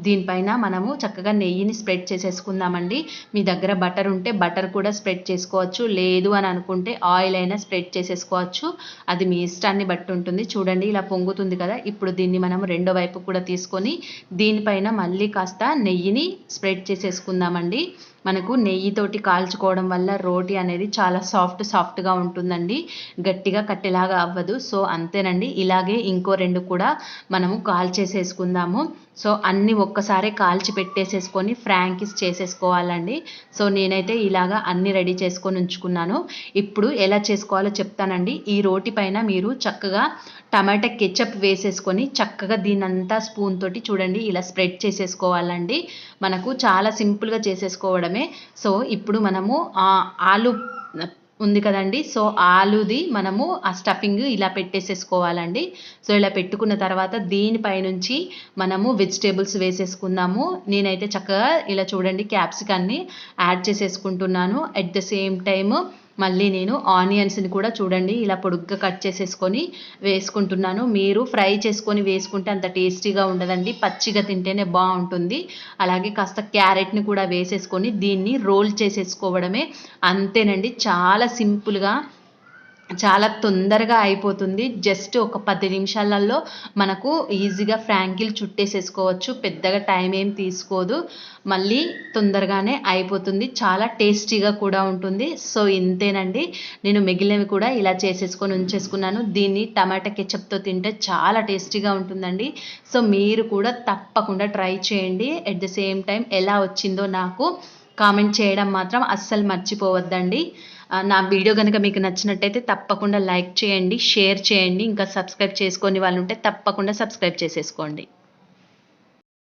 దీనిపైన మనము చక్కగా నెయ్యిని స్ప్రెడ్ చేసేసుకుందామండి. మీ దగ్గర బటర్ ఉంటే బటర్ కూడా స్ప్రెడ్ చేసుకోవచ్చు, లేదు అని అనుకుంటే ఆయిల్ అయినా స్ప్రెడ్ చేసేసుకోవచ్చు, అది మీ ఇష్టాన్ని బట్టి ఉంటుంది. చూడండి ఇలా పొంగుతుంది కదా, ఇప్పుడు దీన్ని మనం రెండో వైపు కూడా తీసుకొని దీనిపైన మళ్ళీ కాస్త నెయ్యిని స్ప్రెడ్ చేసేసుకుందామండి. మనకు నెయ్యితోటి కాల్చుకోవడం వల్ల రోటీ అనేది చాలా సాఫ్ట్గా ఉంటుందండి, గట్టిగా కట్టెలాగా అవ్వదు. సో అంతేనండి, ఇలాగే ఇంకో రెండు కూడా మనము కాల్చేసేసుకుందాము. సో అన్నీ ఒక్కసారే కాల్చి పెట్టేసేసుకొని ఫ్రాంకీస్ చేసేసుకోవాలండి. సో నేనైతే ఇలాగా అన్నీ రెడీ చేసుకొని ఉంచుకున్నాను. ఇప్పుడు ఎలా చేసుకోవాలో చెప్తానండి. ఈ రోటీ పైన మీరు చక్కగా టమాటా కెచప్ వేసేసుకొని చక్కగా దీన్నంతా స్పూన్ తోటి చూడండి ఇలా స్ప్రెడ్ చేసేసుకోవాలండి. మనకు చాలా సింపుల్గా చేసేసుకోవడమే. సో ఇప్పుడు మనము ఆలు ఉంది కదండి, సో ఆలుది మనము ఆ స్టఫింగ్ ఇలా పెట్టేసేసుకోవాలండి. సో ఇలా పెట్టుకున్న తర్వాత దీనిపైనుంచి మనము వెజిటేబుల్స్ వేసేసుకుందాము. నేనైతే చక్కగా ఇలా చూడండి క్యాప్సికాన్ని యాడ్ చేసేసుకుంటున్నాను. అట్ ద సేమ్ టైమ్ మళ్ళీ నేను ఆనియన్స్ని కూడా చూడండి ఇలా పొడుగ్గా కట్ చేసేసుకొని వేసుకుంటున్నాను. మీరు ఫ్రై చేసుకొని వేసుకుంటే అంత టేస్టీగా ఉండదండి, పచ్చిగా తింటేనే బాగుంటుంది. అలాగే కాస్త క్యారెట్ని కూడా వేసేసుకొని దీన్ని రోల్ చేసేసుకోవడమే, అంతేనండి. చాలా సింపుల్గా చాలా తొందరగా అయిపోతుంది. జస్ట్ ఒక 10 నిమిషాలలో మనకు ఈజీగా ఫ్రాంకీలు చుట్టేసేసుకోవచ్చు, పెద్దగా టైం ఏం తీసుకోదు, మళ్ళీ తొందరగానే అయిపోతుంది, చాలా టేస్టీగా కూడా ఉంటుంది. సో ఇంతేనండి, నేను మిగిలినవి కూడా ఇలా చేసేసుకొని ఉంచేసుకున్నాను. దీన్ని టమాటా కెచప్తో తింటే చాలా టేస్టీగా ఉంటుందండి. సో మీరు కూడా తప్పకుండా ట్రై చేయండి. ఎట్ ద సేమ్ టైం ఎలా వచ్చిందో నాకు కామెంట్ చేయడం మాత్రం అస్సలు మర్చిపోవద్దండి. నా వీడియో కనుక మీకు నచ్చినట్టయితే తప్పకుండా లైక్ చేయండి, షేర్ చేయండి, ఇంకా సబ్స్క్రైబ్ చేసుకొని వాళ్ళు ఉంటే తప్పకుండా సబ్స్క్రైబ్ చేసేసుకోండి.